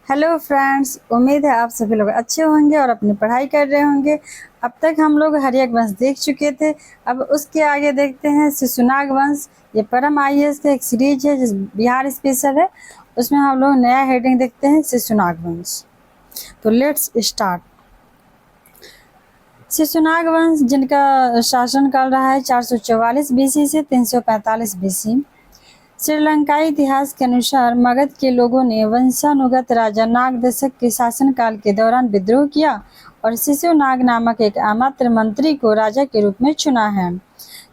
Hello friends, उम्मीद है आप सभी लोग अच्छे होंगे और अपनी पढ़ाई कर रहे होंगे। अब तक हम लोग हर्यक वंश देख चुके थे। अब उसके आगे देखते हैं शिशुनाग वंश। ये परम आईएएस का एक सीरीज है जिस बिहार स्पेशल है। उसमें हम लोग नया हेडिंग देखते हैं शिशुनाग वंश। तो लेट्स स्टार्ट। शिशुनाग वंश जिनका शासनकाल रहा है 444 बीसी से 345 बीसी। श्रीलंकाई इतिहास के अनुसार मगध के लोगों ने वंशानुगत राजा नागदशक के शासनकाल के दौरान विद्रोह किया और शिशुनाग नामक एक अमात्य मंत्री को राजा के रूप में चुना है।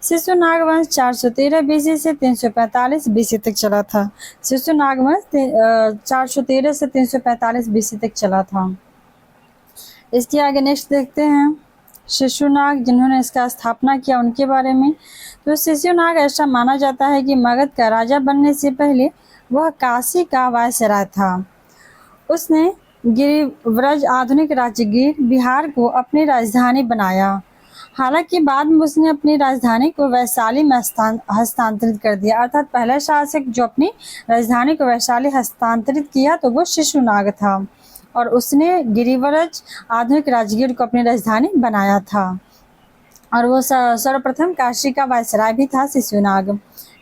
शिशुनाग वंश 413 बीसी से 345 बीसी तक चला था। शिशुनाग वंश 413 से 345 बीसी तक चला था। इसके आगे नेक्स्ट देखते हैं शिशुनाग जिन्होंने इसका स्थापना किया उनके बारे में। तो शिशुनाग ऐसा माना जाता है कि मगध का राजा बनने से पहले वह काशी का वायसराय था। उसने गिरिव्रज आधुनिक राज्य गिर बिहार को अपनी राजधानी बनाया। हालांकि बाद में उसने अपनी राजधानी को वैशाली में हस्तांतरित कर दिया। अर्थात पहला शासक जो अपनी राजधानी को वैशाली हस्तांतरित किया तो वो शिशुनाग था और उसने गिरिव्रज आधुनिक राजगीर को अपनी राजधानी बनाया था और वो सर्वप्रथम काशी का वायसराय भी था शिशुनाग।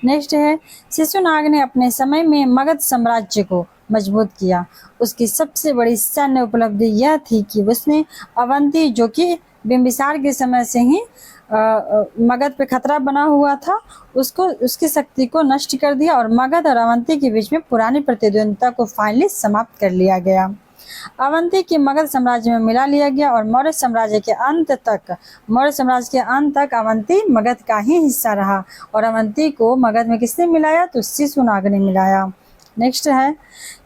नेक्स्ट है शिशुनाग ने अपने समय में मगध साम्राज्य को मजबूत किया। उसकी सबसे बड़ी सैन्य उपलब्धि यह थी कि उसने अवंती जो कि बिंबिसार के समय से ही मगध पे खतरा बना हुआ था उसको उसकी शक्ति को नष्ट कर दिया और मगध और अवंती के बीच में पुरानी प्रतिद्वंदिता को फाइनली समाप्त कर लिया गया। अवंती की मगध साम्राज्य में मिला लिया गया और मौर्य साम्राज्य के अंत तक अवंती मगध का ही हिस्सा रहा और अवंती को मगध में किसने मिलाया तो शिशुनाग ने मिलाया। नेक्स्ट है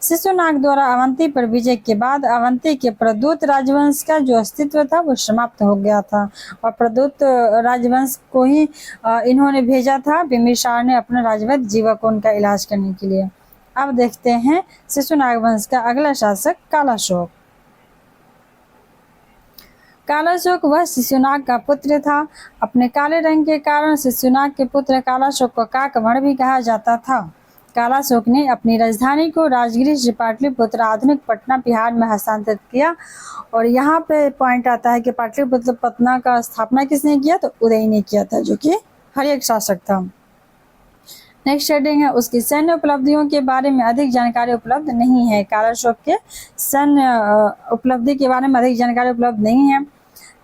शिशुनाग द्वारा अवंती पर विजय के बाद अवंती के प्रदूत राजवंश का जो अस्तित्व था वो समाप्त हो गया था और प्रदूत राजवंश को ही इन्होंने भेजा था बिंबिसार ने अपने राजवंश जीवकों का इलाज करने के लिए। अब देखते हैं शिशुनाग वंश का अगला शासक कालाशोक। कालाशोक वह शिशुनाग का पुत्र था। अपने काले रंग के कारण शिशुनाग के पुत्र कालाशोक को काकवर्ण भी कहा जाता था। कालाशोक ने अपनी राजधानी को राजगिरी से पाटलिपुत्र आधुनिक पटना बिहार में हस्तांतरित किया और यहाँ पे पॉइंट आता है कि पाटलिपुत्र पटना का स्थापना किसने किया तो उदय ने किया था जो कि हर्यक शासक था। नेक्स्ट हेडिंग है उसकी सैन्य उपलब्धियों के बारे में अधिक जानकारी उपलब्ध नहीं है। कालाशोक के सैन्य उपलब्धि के बारे में अधिक जानकारी उपलब्ध नहीं है।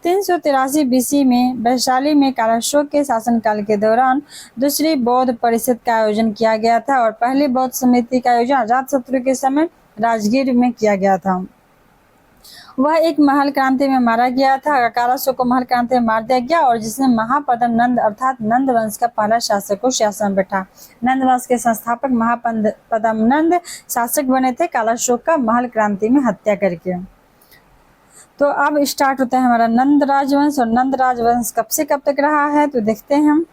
383 बीसी में वैशाली में कालाशोक के शासनकाल के दौरान दूसरी बौद्ध परिषद का आयोजन किया गया था और पहली बौद्ध समिति का आयोजन अजातशत्रु के समय राजगीर में किया गया था। वह एक महल क्रांति में मारा गया था। कालाशोक को महल क्रांति में मार दिया गया और जिसने महापद्म नंद अर्थात नंद वंश का पहला शासक को शासन में बैठा। नंद वंश के संस्थापक महापद्म नंद शासक बने थे कालाशोक का महल क्रांति में हत्या करके। तो अब स्टार्ट होता है हमारा नंद राजवंश और नंद राजवंश कब से कब तक रहा है तो देखते हैं हम।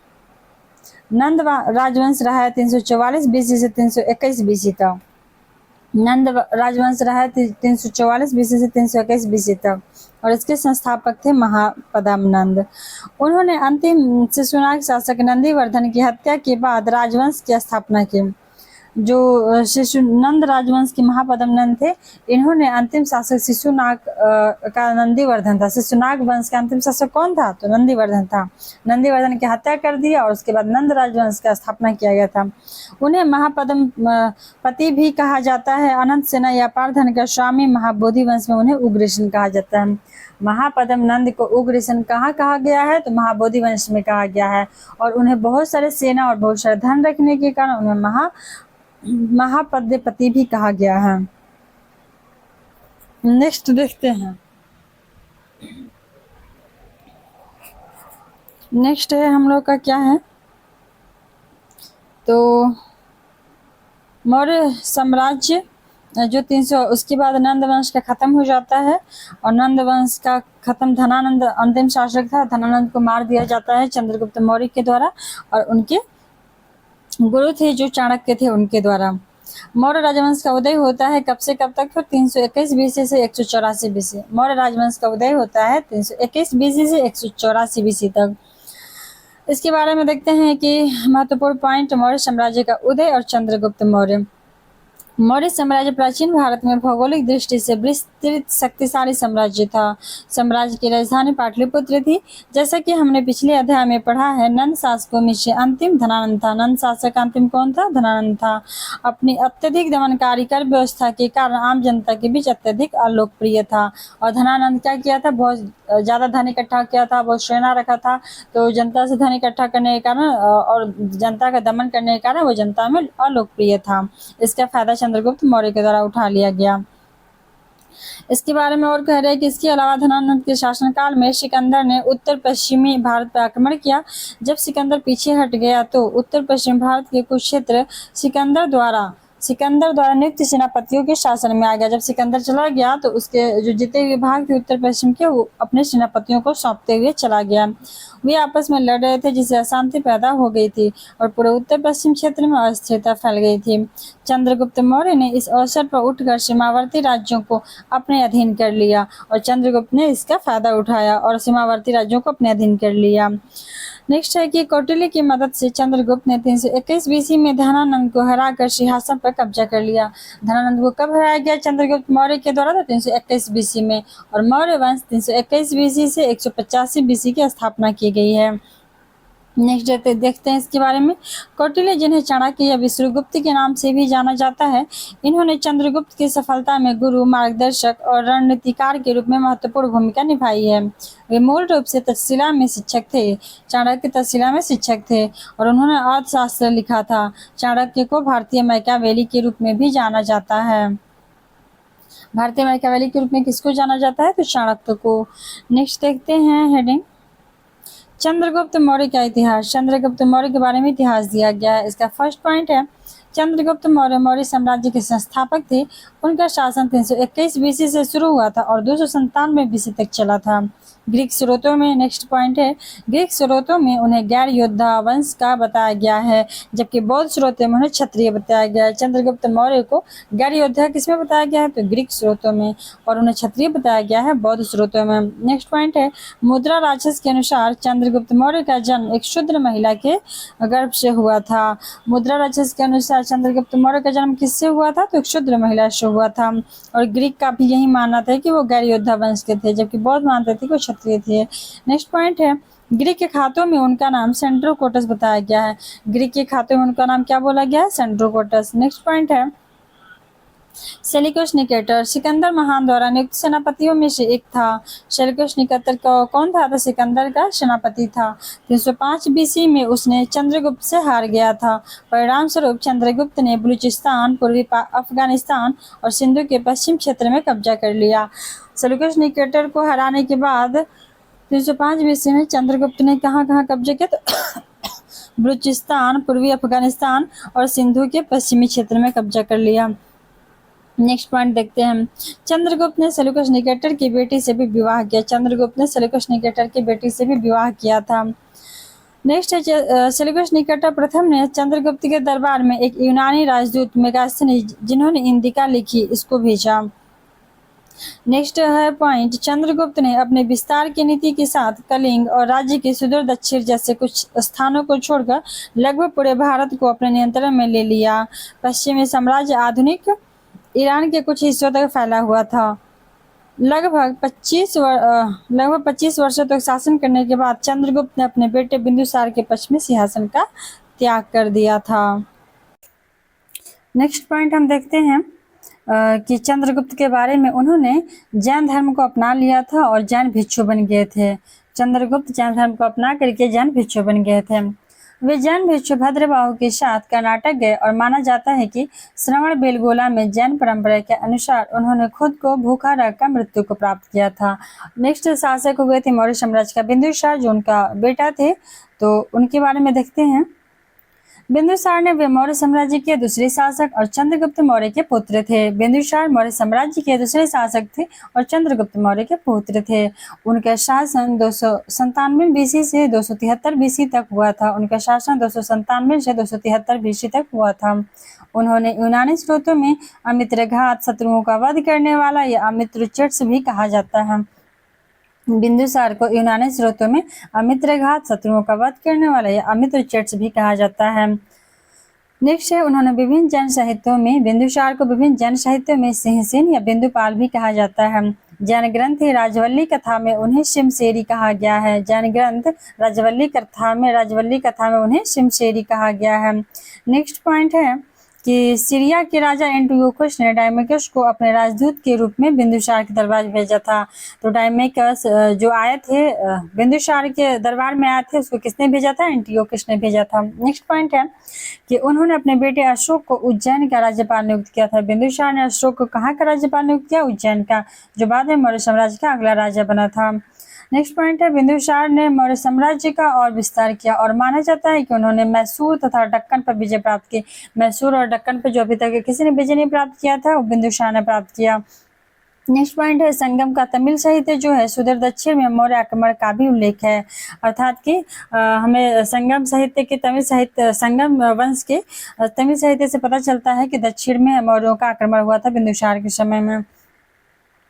नंद राजवंश रहा है 344 बीसी से 321 बीसी तक। नंद राजवंश रहा है 344 बीसी से 321 बीसी तक और इसके संस्थापक थे महापद्म नंद। उन्होंने अंतिम शिशुनाग शासक नंदीवर्धन की हत्या के बाद राजवंश की स्थापना की। जो नंद राजवंश के महापद्म नंद थे इन्होंने अंतिम शासक शिशुनाग का नंदीवर्धन था। शिशुनाग वंश का अंतिम शासक कौन था तो नंदीवर्धन था। नंदीवर्धन की हत्या कर दिया और उसके बाद नंद राजवंश का स्थापना किया गया था। उन्हें महापद्म पति भी कहा जाता है। अनंत सेना या पारधन का स्वामी महाबोधि वंश में उन्हें उग्रसेन कहा जाता है। महापद्म नंद को उग्रसेन कहाँ कहा गया है तो महाबोधि वंश में कहा गया है और उन्हें बहुत सारे सेना और बहुत सारे धन रखने के कारण उन्हें महापद्मपति भी कहा गया है। नेक्स्ट देखते हैं। नेक्स्ट है हम लोग का क्या है तो मौर्य साम्राज्य जो 300 उसके बाद नंद वंश का खत्म हो जाता है और नंद वंश का खत्म धनानंद अंतिम शासक था। धनानंद को मार दिया जाता है चंद्रगुप्त मौर्य के द्वारा और उनके गुरु थे जो चाणक्य थे उनके द्वारा। मौर्य राजवंश का उदय होता है कब से कब तक तो 321 बीसी से 184 बीसी। मौर्य राजवंश का उदय होता है 321 बीसी से 184 बीसी तक। इसके बारे में देखते हैं कि महत्वपूर्ण पॉइंट मौर्य साम्राज्य का उदय और चंद्रगुप्त मौर्य। मौर्य साम्राज्य प्राचीन भारत में भौगोलिक दृष्टि से विस्तृत शक्तिशाली साम्राज्य था। साम्राज्य की राजधानी पाटलिपुत्र थी। जैसा कि हमने पिछले अध्याय में पढ़ा है, नंद शासकों में से अंतिम धनानंद था। नंद शासक अंतिम कौन था? धनानंद था। अपनी अत्यधिक दमनकारी कर व्यवस्था के कारण आम जनता के बीच अत्यधिक अलोकप्रिय था। और धनानंद क्या किया था? बहुत ज्यादा धन इकट्ठा किया था, बहुत सेना रखा था। तो जनता से धन इकट्ठा करने के कारण और जनता का दमन करने के कारण वो जनता में अलोकप्रिय था। इसका फायदा चंद्रगुप्त मौर्य के द्वारा उठा लिया गया। इसके बारे में और कह रहे हैं कि इसके अलावा धनानंद के शासनकाल में सिकंदर ने उत्तर पश्चिमी भारत पर आक्रमण किया। जब सिकंदर पीछे हट गया तो उत्तर पश्चिम भारत के कुछ क्षेत्र सिकंदर द्वारा नियुक्त सेनापतियों के शासन में आ गया। जब सिकंदर चला गया तो उसके जो जितने भी भाग थे उत्तर पश्चिम के, वो अपने सेनापतियों को सौंपते हुए चला गया। वे आपस में लड़ रहे थे, जिससे अशांति पैदा हो गई थी और पूरे उत्तर पश्चिम क्षेत्र में अस्थिरता फैल गई थी। चंद्रगुप्त मौर्य ने इस अवसर पर उठकर सीमावर्ती राज्यों को अपने अधीन कर लिया और चंद्रगुप्त ने इसका फायदा उठाया और सीमावर्ती राज्यों को अपने अधीन कर लिया। नेक्स्ट है कि कौटिल्य की मदद से चंद्रगुप्त ने 321 बीसी में धनानंद को हराकर सिंहासन पर कब्जा कर लिया। धनानंद को कब हराया गया? चंद्रगुप्त मौर्य के द्वारा था 321 बीसी में, और मौर्य वंश 321 बीसी से 185 बीसी की स्थापना की गई है। नेक्स्ट देखते हैं इसके बारे में। कौटिल्य, जिन्हें चाणक्य या विष्णुगुप्त के नाम से भी जाना जाता है, इन्होंने चंद्रगुप्त की सफलता में गुरु, मार्गदर्शक और रणनीतिकार के रूप में महत्वपूर्ण भूमिका निभाई है। वे मूल रूप से तक्षशिला में शिक्षक थे। चाणक्य तक्षशिला में शिक्षक थे और उन्होंने अर्थशास्त्र लिखा था। चाणक्य को भारतीय मैकियावेली के रूप में भी जाना जाता है। भारतीय मैकियावेली के रूप में किसको जाना जाता है? तो चाणक्य को। नेक्स्ट देखते हैं हेडिंग, चंद्रगुप्त मौर्य का इतिहास। चंद्रगुप्त मौर्य के बारे में इतिहास दिया गया है। इसका फर्स्ट पॉइंट है, चंद्रगुप्त मौर्य मौर्य साम्राज्य के संस्थापक थे। उनका शासन 321 बीसी से शुरू हुआ था और 297 बीसी तक चला था। ग्रीक स्रोतों में, नेक्स्ट पॉइंट है, ग्रीक स्रोतों में उन्हें गैर योद्धा वंश का बताया गया है, जबकि बौद्ध स्रोतों में उन्हें क्षत्रिय बताया गया है। चंद्रगुप्त मौर्य को गैर योद्धा किसमें बताया गया है? तो ग्रीक स्रोतों में, और उन्हें क्षत्रिय बताया गया है बौद्ध स्रोतों में। नेक्स्ट पॉइंट है, मुद्रा राक्षस के अनुसार चंद्रगुप्त मौर्य का जन्म एक शूद्र महिला के गर्भ से हुआ था। मुद्रा राक्षस के अनुसार चंद्रगुप्त मौर्य का जन्म किससे हुआ था? तो एक शूद्र महिला से हुआ था। और ग्रीक का भी यही मानना था कि वो गैर योद्धा वंश के थे, जबकि बौद्ध मानते थे कि वो क्षत्रिय थे। नेक्स्ट पॉइंट है, ग्रीक के खातों में उनका नाम सेंड्रोकोटस बताया गया है। ग्रीक के खातों में उनका नाम क्या बोला गया है? सेंड्रोकोटस। नेक्स्ट पॉइंट है, सेल्यूकस निकेटर सिकंदर महान द्वारा नियुक्त सेनापतियों में से एक था। सेल्यूकस निकेटर कौन था? तो सिकंदर का सेनापति था। 305 बीसी में उसने चंद्रगुप्त से हार गया था। परिणाम स्वरूप चंद्रगुप्त ने बलूचिस्तान, पूर्वी अफगानिस्तान और सिंधु के पश्चिम क्षेत्र में कब्जा कर लिया। सेल्यूकस निकेटर को हराने के बाद 305 बीसी में चंद्रगुप्त ने कहाँ कब्जा किया? तो बलूचिस्तान, पूर्वी अफगानिस्तान और सिंधु के पश्चिमी क्षेत्र में कब्जा कर लिया। नेक्स्ट पॉइंट देखते हैं, चंद्रगुप्त ने सेल्यूकस निकेटर की बेटी से भी विवाह किया। चंद्रगुप्त ने सेल्यूकस निकेटर की बेटी से भी विवाह किया था। नेक्स्ट है, सेल्यूकस निकेटर प्रथम ने चंद्रगुप्त के दरबार में एक यूनानी राजदूत मेगास्थनीज, जिन्होंने इंदिका लिखी, इसको भेजा। नेक्स्ट है पॉइंट, चंद्रगुप्त ने अपने विस्तार की नीति के साथ कलिंग और राज्य के सुदूर दक्षिण जैसे कुछ स्थानों को छोड़कर लगभग पूरे भारत को अपने नियंत्रण में ले लिया। पश्चिमी साम्राज्य आधुनिक ईरान के कुछ हिस्सों तक फैला हुआ था। लगभग 25 वर्षों तक शासन करने के बाद चंद्रगुप्त ने अपने बेटे बिंदुसार के पक्ष में सिंहासन का त्याग कर दिया था। नेक्स्ट पॉइंट हम देखते हैं कि चंद्रगुप्त के बारे में, उन्होंने जैन धर्म को अपना लिया था और जैन भिक्षु बन गए थे। चंद्रगुप्त जैन धर्म को अपना करके जैन भिक्षु बन गए थे। वे जैन भिक्षु भद्रबाहु के साथ कर्नाटक गए और माना जाता है कि श्रवण बेलगोला में जैन परंपरा के अनुसार उन्होंने खुद को भूखा रखकर मृत्यु को प्राप्त किया था। नेक्स्ट शासक हुए थे मौर्य साम्राज्य का बिंदुसार, जो उनका बेटा थे, तो उनके बारे में देखते हैं। बिंदुसार ने वे मौर्य साम्राज्य के दूसरे शासक और चंद्रगुप्त मौर्य के पुत्र थे। बिंदुसार मौर्य साम्राज्य के दूसरे शासक थे और चंद्रगुप्त मौर्य के पुत्र थे। उनका शासन 297 बीसी से 273 बीसी तक हुआ था। उनका शासन 297 से 273 बीसी तक हुआ था। उन्होंने यूनानी स्रोतों में अमित्रघात, शत्रुओं का वध करने वाला या अमित्रचट्स भी कहा जाता है। बिंदुसार को यूनानी स्रोतों में अमित्रघात, शत्रुओं का वध करने वाला या अमित्रचट्स भी कहा जाता है। नेक्स्ट है, उन्होंने विभिन्न जैन साहित्यों में बिंदुसार को विभिन्न जैन साहित्यों में सिंहसेन या बिंदुपाल भी कहा जाता है। जैन ग्रंथ राजवल्ली कथा में उन्हें शिमशेरी कहा गया है। जैन ग्रंथ राजवल्ली कथा में उन्हें शिमशेरी कहा गया है। नेक्स्ट पॉइंट है कि सीरिया के राजा एंटियोकस ने डायमेकस को अपने राजदूत के रूप में बिंदुसार के दरबार भेजा था। तो डायमेकस जो आए थे बिंदुसार के दरबार में आए थे, उसको किसने भेजा था? एंटियोकस ने भेजा था। नेक्स्ट पॉइंट है कि उन्होंने अपने बेटे अशोक को उज्जैन का राज्यपाल नियुक्त किया था। बिंदुसार ने अशोक को कहाँ का राज्यपाल नियुक्त किया? उज्जैन का, जो बाद में मौर्य साम्राज्य का अगला राजा बना था। नेक्स्ट पॉइंट है, बिंदुसार ने मौर्य साम्राज्य का और विस्तार किया और माना जाता है कि उन्होंने मैसूर तथा दक्कन पर विजय प्राप्त की। मैसूर और दक्कन पर जो अभी तक किसी ने विजय नहीं प्राप्त किया था, वो बिंदुसार ने प्राप्त किया। नेक्स्ट पॉइंट है, संगम का तमिल साहित्य जो है सुदूर दक्षिण में मौर्य आक्रमण का भी उल्लेख है। अर्थात कि हमें संगम साहित्य के तमिल साहित्य संगम वंश के तमिल साहित्य से पता चलता है कि दक्षिण में मौर्यों का आक्रमण हुआ था बिंदुसार के समय में।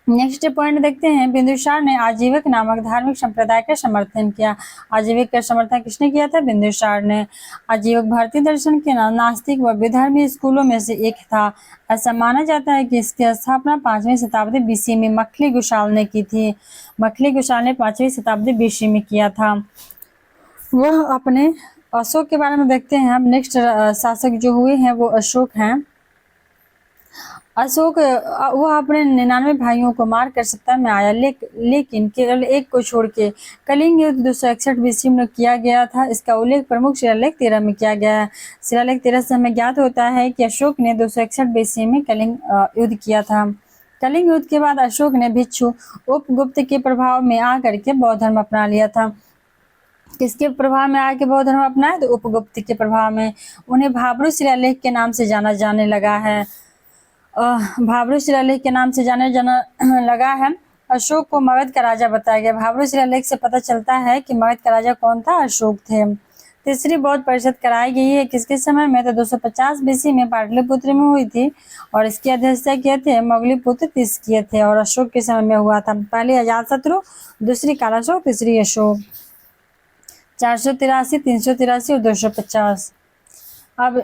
नेक्स्ट पॉइंट देखते हैं, बिंदुसार ने आजीविक नामक धार्मिक संप्रदाय का समर्थन किया। आजीविक का समर्थन किसने किया था? बिंदुसार ने। आजीविक भारतीय दर्शन के नास्तिक व विधर्मी स्कूलों में से एक था। ऐसा माना जाता है कि इसकी स्थापना 5वीं शताब्दी बीसी में मखली गुशाल ने की थी। मखली गुशाल ने 5वीं शताब्दी बीसी में किया था। वह अपने अशोक के बारे में देखते हैं हम। नेक्स्ट शासक जो हुए हैं वो अशोक हैं। अशोक वह अपने 99 भाइयों को मारकर सत्ता में आया, लेकिन केवल एक को छोड़ के। कलिंग युद्ध 261 बीसी में किया गया था। इसका उल्लेख प्रमुख शिलालेख 13 में किया गया है। शिलालेख 13 से हमें ज्ञात होता है कि अशोक ने 261 बीसी में कलिंग युद्ध किया था। कलिंग युद्ध के बाद अशोक ने भिक्षु उपगुप्त के प्रभाव में आकर के बौद्ध धर्म अपना लिया था। किसके प्रभाव में आके बौद्ध धर्म अपनाया? तो उपगुप्त के प्रभाव में। उन्हें भाब्रू शिलालेख के नाम से जाना जाने लगा है। भाब्रू शिलालेख के नाम से जाने लगा है। अशोक को मगध का राजा बताया गया। भाब्रू शिलालेख से पता चलता है कि मगध का राजा कौन था? अशोक थे। तीसरी बौद्ध परिषद कराई गई है किसके समय में? तो 250 बीसी में पाटलिपुत्र में हुई थी और इसकी अध्यक्षता किए थे मोगलीपुत्र तिष्किय थे और अशोक के समय में हुआ था। पहली अजातशत्रु, दूसरी कालाशोक, तीसरी अशोक। 483, 383 और 250। अब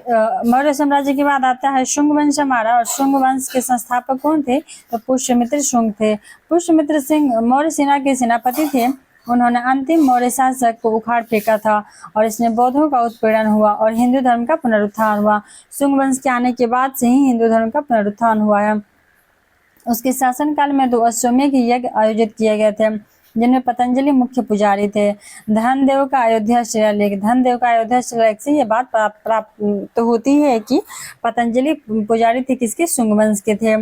मौर्य साम्राज्य के बाद आता है शुंग वंश हमारा। और शुंग वंश के संस्थापक कौन थे? तो पुष्यमित्र शुंग थे। पुष्यमित्र सिंह मौर्य सेना के सेनापति थे। उन्होंने अंतिम मौर्य शासक को उखाड़ फेंका था और इसमें बौद्धों का उत्पीड़न हुआ और हिंदू धर्म का पुनरुत्थान हुआ। शुंग वंश के आने के बाद से ही हिंदू धर्म का पुनरुत्थान हुआ है। उसके शासनकाल में 2 अश्वमेध यज्ञ आयोजित किए गए थे, जिनमें पतंजलि मुख्य पुजारी थे। धनदेव का अयोध्या शिलालेख से ये बात प्राप्त होती है कि पतंजलि पुजारी थे किसके? शुंग वंश के थे।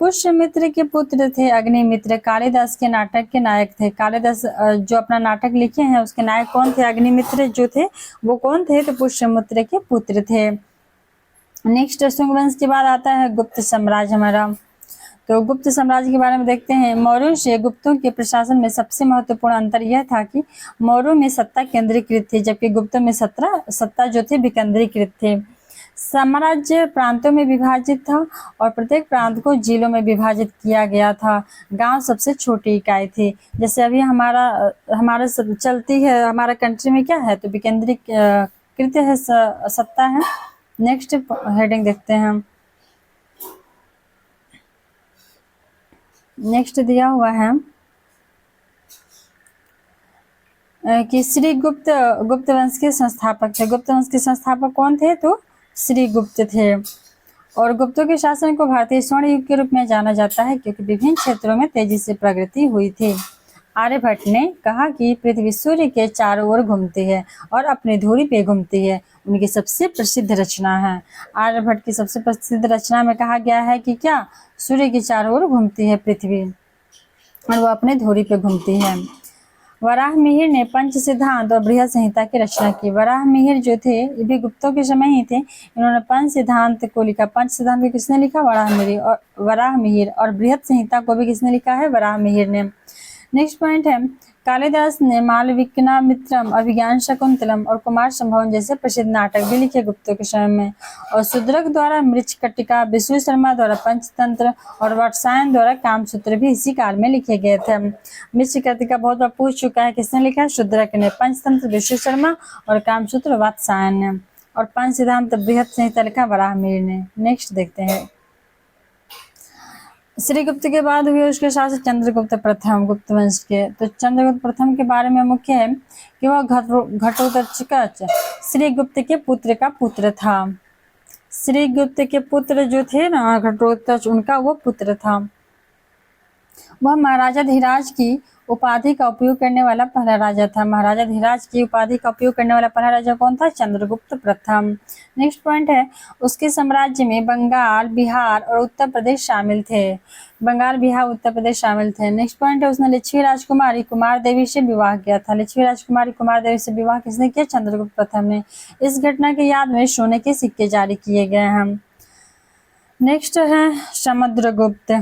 पुष्यमित्र के पुत्र थे अग्निमित्र। कालिदास के नाटक के नायक थे। कालिदास जो अपना नाटक लिखे हैं उसके नायक कौन थे? अग्निमित्र जो थे वो कौन थे? तो पुष्यमित्र के पुत्र थे। नेक्स्ट शुंग वंश के बाद आता है गुप्त साम्राज्य हमारा। तो गुप्त साम्राज्य के बारे में देखते हैं। मौर्यों से गुप्तों के प्रशासन में सबसे महत्वपूर्ण अंतर यह था कि मौर्यों में सत्ता केंद्रीकृत थी, जबकि गुप्तों में सत्ता जो थी विकेंद्रीकृत थे। साम्राज्य प्रांतों में विभाजित था और प्रत्येक प्रांत को जिलों में विभाजित किया गया था। गांव सबसे छोटी इकाई थी। जैसे अभी हमारा सब चलती है, हमारा कंट्री में क्या है? तो विकेंद्रीकृत है, सत्ता है। नेक्स्ट हेडिंग देखते हैं हम। नेक्स्ट दिया हुआ है कि श्री गुप्त वंश के संस्थापक थे। गुप्त वंश के संस्थापक कौन थे? तो श्री गुप्त थे। और गुप्तों के शासन को भारतीय स्वर्ण युग के रूप में जाना जाता है क्योंकि विभिन्न क्षेत्रों में तेजी से प्रगति हुई थी। आर्यभट्ट ने कहा कि पृथ्वी सूर्य के चारों ओर घूमती है और अपनी धुरी पे घूमती है। उनकी सबसे प्रसिद्ध रचना है। आर्यभट्ट की सबसे प्रसिद्ध रचना में कहा गया है कि क्या? सूर्य के चारों ओर घूमती है पृथ्वी और वो अपने धुरी पे घूमती है। वराह मिहिर ने पंच सिद्धांत और बृहद संहिता की रचना की। वराह मिहिर जो थे ये भी गुप्तों के समय ही थे। इन्होंने पंच सिद्धांत को लिखा। पंच सिद्धांत को किसने लिखा? वराह मिहिर। और बृहद संहिता को भी किसने लिखा है? वराह मिहिर ने। नेक्स्ट पॉइंट है, कालिदास ने मालविकनामित्रम, अभिज्ञान शकुंतलम और कुमार संभवन जैसे प्रसिद्ध नाटक भी लिखे गुप्तों के समय में। और शूद्रक द्वारा मृच्छकटिका, विष्णु शर्मा द्वारा पंचतंत्र और वात्सायन द्वारा कामसूत्र भी इसी काल में लिखे गए थे। मृच्छकटिका बहुत बार पूछ चुका है, किसने लिखा है? शूद्रक ने। पंचतंत्र विष्णु शर्मा और कामसूत्र वात्सायन ने। और पंच सिद्धांत बृहत संहिता लिखा वराहमिहिर ने। नेक्स्ट देखते हैं, श्रीगुप्त के बाद हुए उसके शासक चंद्रगुप्त प्रथम गुप्त वंश के। तो चंद्रगुप्त प्रथम के बारे में मुख्य है कि वह घटोत्कच श्रीगुप्त के पुत्र का पुत्र था। श्रीगुप्त के पुत्र जो थे ना घटोत्कच, उनका वो पुत्र था। वह महाराजा धीराज की उपाधि का उपयोग करने वाला पहला राजा था। महाराजा धीराज की उपाधि का उपयोग करने वाला पहला राजा कौन था? चंद्रगुप्त प्रथम। नेक्स्ट पॉइंट है, उसके साम्राज्य में बंगाल, बिहार और उत्तर प्रदेश शामिल थे। बंगाल, बिहार, उत्तर प्रदेश शामिल थे। नेक्स्ट पॉइंट है, उसने लिच्छवी राजकुमारी कुमार देवी से विवाह किया था। लिच्छवी राजकुमारी कुमार देवी से विवाह किसने किया? चंद्रगुप्त प्रथम ने। इस घटना की याद में सोने के सिक्के जारी किए गए हैं। नेक्स्ट है समुद्रगुप्त।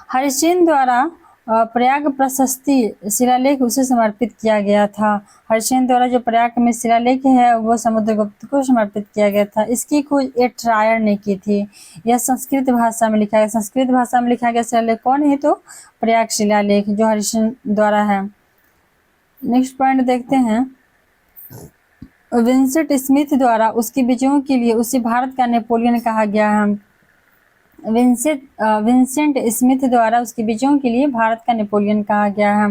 हरिश्चंद्र द्वारा प्रयाग प्रशस्ति शिलालेख उसे समर्पित किया गया था। हरिश्चंद्र द्वारा जो प्रयाग में शिलालेख है वो समुद्रगुप्त को समर्पित किया गया था। इसकी खोज एट्रायर ने की थी। यह संस्कृत भाषा में लिखा गया। संस्कृत भाषा में लिखा गया शिलालेख कौन है? तो प्रयाग शिलालेख जो हरिश्चंद्र द्वारा है। नेक्स्ट पॉइंट देखते हैं, विंसेंट स्मिथ द्वारा उसकी विजयों के लिए उसे भारत का नेपोलियन कहा गया है। विंसेंट स्मिथ द्वारा उसकी विजयों के लिए भारत का नेपोलियन कहा गया है।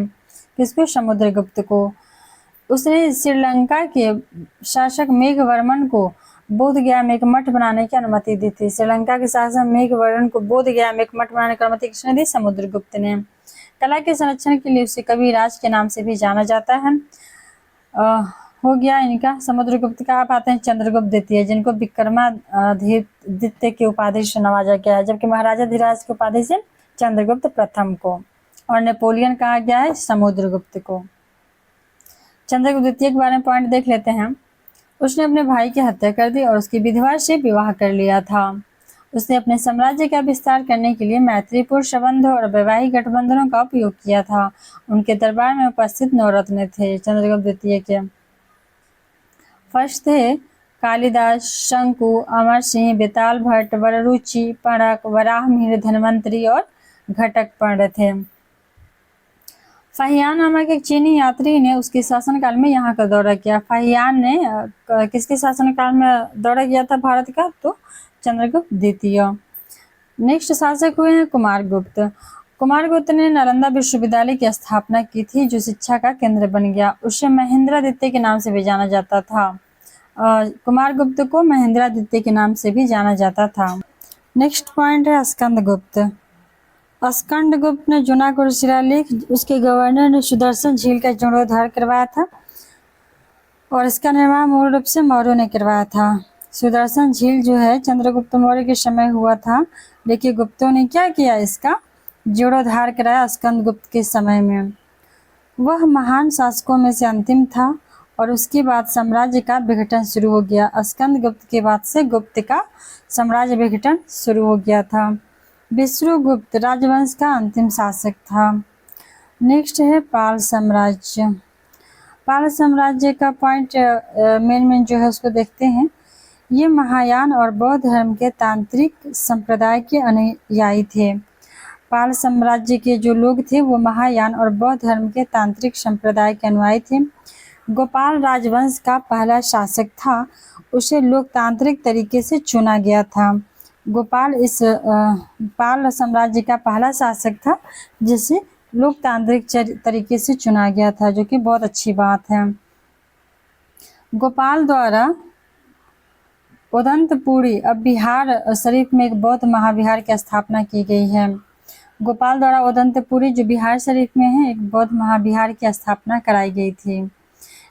किसको? समुद्रगुप्त को। उसने श्रीलंका के शासक मेघवर्मन को बोधगया में एक मठ बनाने की अनुमति दी थी। श्रीलंका के शासक मेघवर्मन को बोधगया में एक मठ बनाने की अनुमति किसने दी? समुद्रगुप्त ने। कला के संरक्षण के लिए उसे कविराज के नाम से भी जाना जाता है। हो गया इनका समुद्रगुप्त का। आप आते हैं चंद्रगुप्त द्वितीय, जिनको विक्रमादित्य की उपाधि से नवाजा गया है, जबकि महाराजा धीराज की उपाधि से चंद्रगुप्त प्रथम को, और नेपोलियन कहा गया है समुद्रगुप्त को। चंद्रगुप्त द्वितीय के बारे में पॉइंट देख लेते हैं। उसने अपने भाई की हत्या कर दी और उसकी विधवा से विवाह कर लिया था। उसने अपने साम्राज्य का विस्तार करने के लिए मैत्रीपूर्ण संबंध और वैवाहिक गठबंधनों का उपयोग किया था। उनके दरबार में उपस्थित 9 रत्न थे चंद्रगुप्त द्वितीय के। फर्स्ट थे कालिदास, शंकु, अमर सिंह, बेताल भट्ट, वररुचि, पणक, वराहमिहिर, धन्वंतरी और घटकपर्ण थे। फाहियान नामक एक चीनी यात्री ने उसके शासनकाल में यहाँ का दौरा किया। फाहियान ने किसके शासनकाल में दौरा किया था भारत का? तो चंद्रगुप्त द्वितीय। नेक्स्ट शासक हुए हैं कुमारगुप्त। कुमारगुप्त ने नालंदा विश्वविद्यालय की स्थापना की थी, जो शिक्षा का केंद्र बन गया। उसे महेंद्रादित्य के नाम से भी जाना जाता था। कुमारगुप्त को महेंद्रादित्य के नाम से भी जाना जाता था। नेक्स्ट पॉइंट है स्कंदगुप्त। स्कंदगुप्त ने जूनागढ़ शिलालेख उसके गवर्नर ने सुदर्शन झील का जीर्णोद्धार करवाया था, और इसका निर्माण मूल रूप से मौर्यों ने करवाया था। सुदर्शन झील जो है चंद्रगुप्त मौर्य के समय हुआ था, लेकिन गुप्तों ने क्या किया? इसका जीर्णोद्धार कराया स्कंदगुप्त के समय में। वह महान शासकों में से अंतिम था और उसके बाद साम्राज्य का विघटन शुरू हो गया। स्कंदगुप्त के बाद से गुप्त का साम्राज्य विघटन शुरू हो गया था। विष्णुगुप्त राजवंश का अंतिम शासक था। नेक्स्ट है पाल साम्राज्य। पाल साम्राज्य का पॉइंट मेन जो है उसको देखते हैं। ये महायान और बौद्ध धर्म के तांत्रिक संप्रदाय के अनुयायी थे। पाल साम्राज्य के जो लोग थे वो महायान और बौद्ध धर्म के तांत्रिक संप्रदाय के अनुयायी थे। गोपाल राजवंश का पहला शासक था, उसे लोकतांत्रिक तरीके से चुना गया था। गोपाल इस पाल साम्राज्य का पहला शासक था जिसे लोकतांत्रिक तरीके से चुना गया था, जो कि बहुत अच्छी बात है। गोपाल द्वारा उदंतपुरी अब बिहार शरीफ में एक बौद्ध महाविहार की स्थापना की गई है। गोपाल द्वारा उदंतपुरी जो बिहार शरीफ में है एक बौद्ध महाविहार की स्थापना कराई गई थी।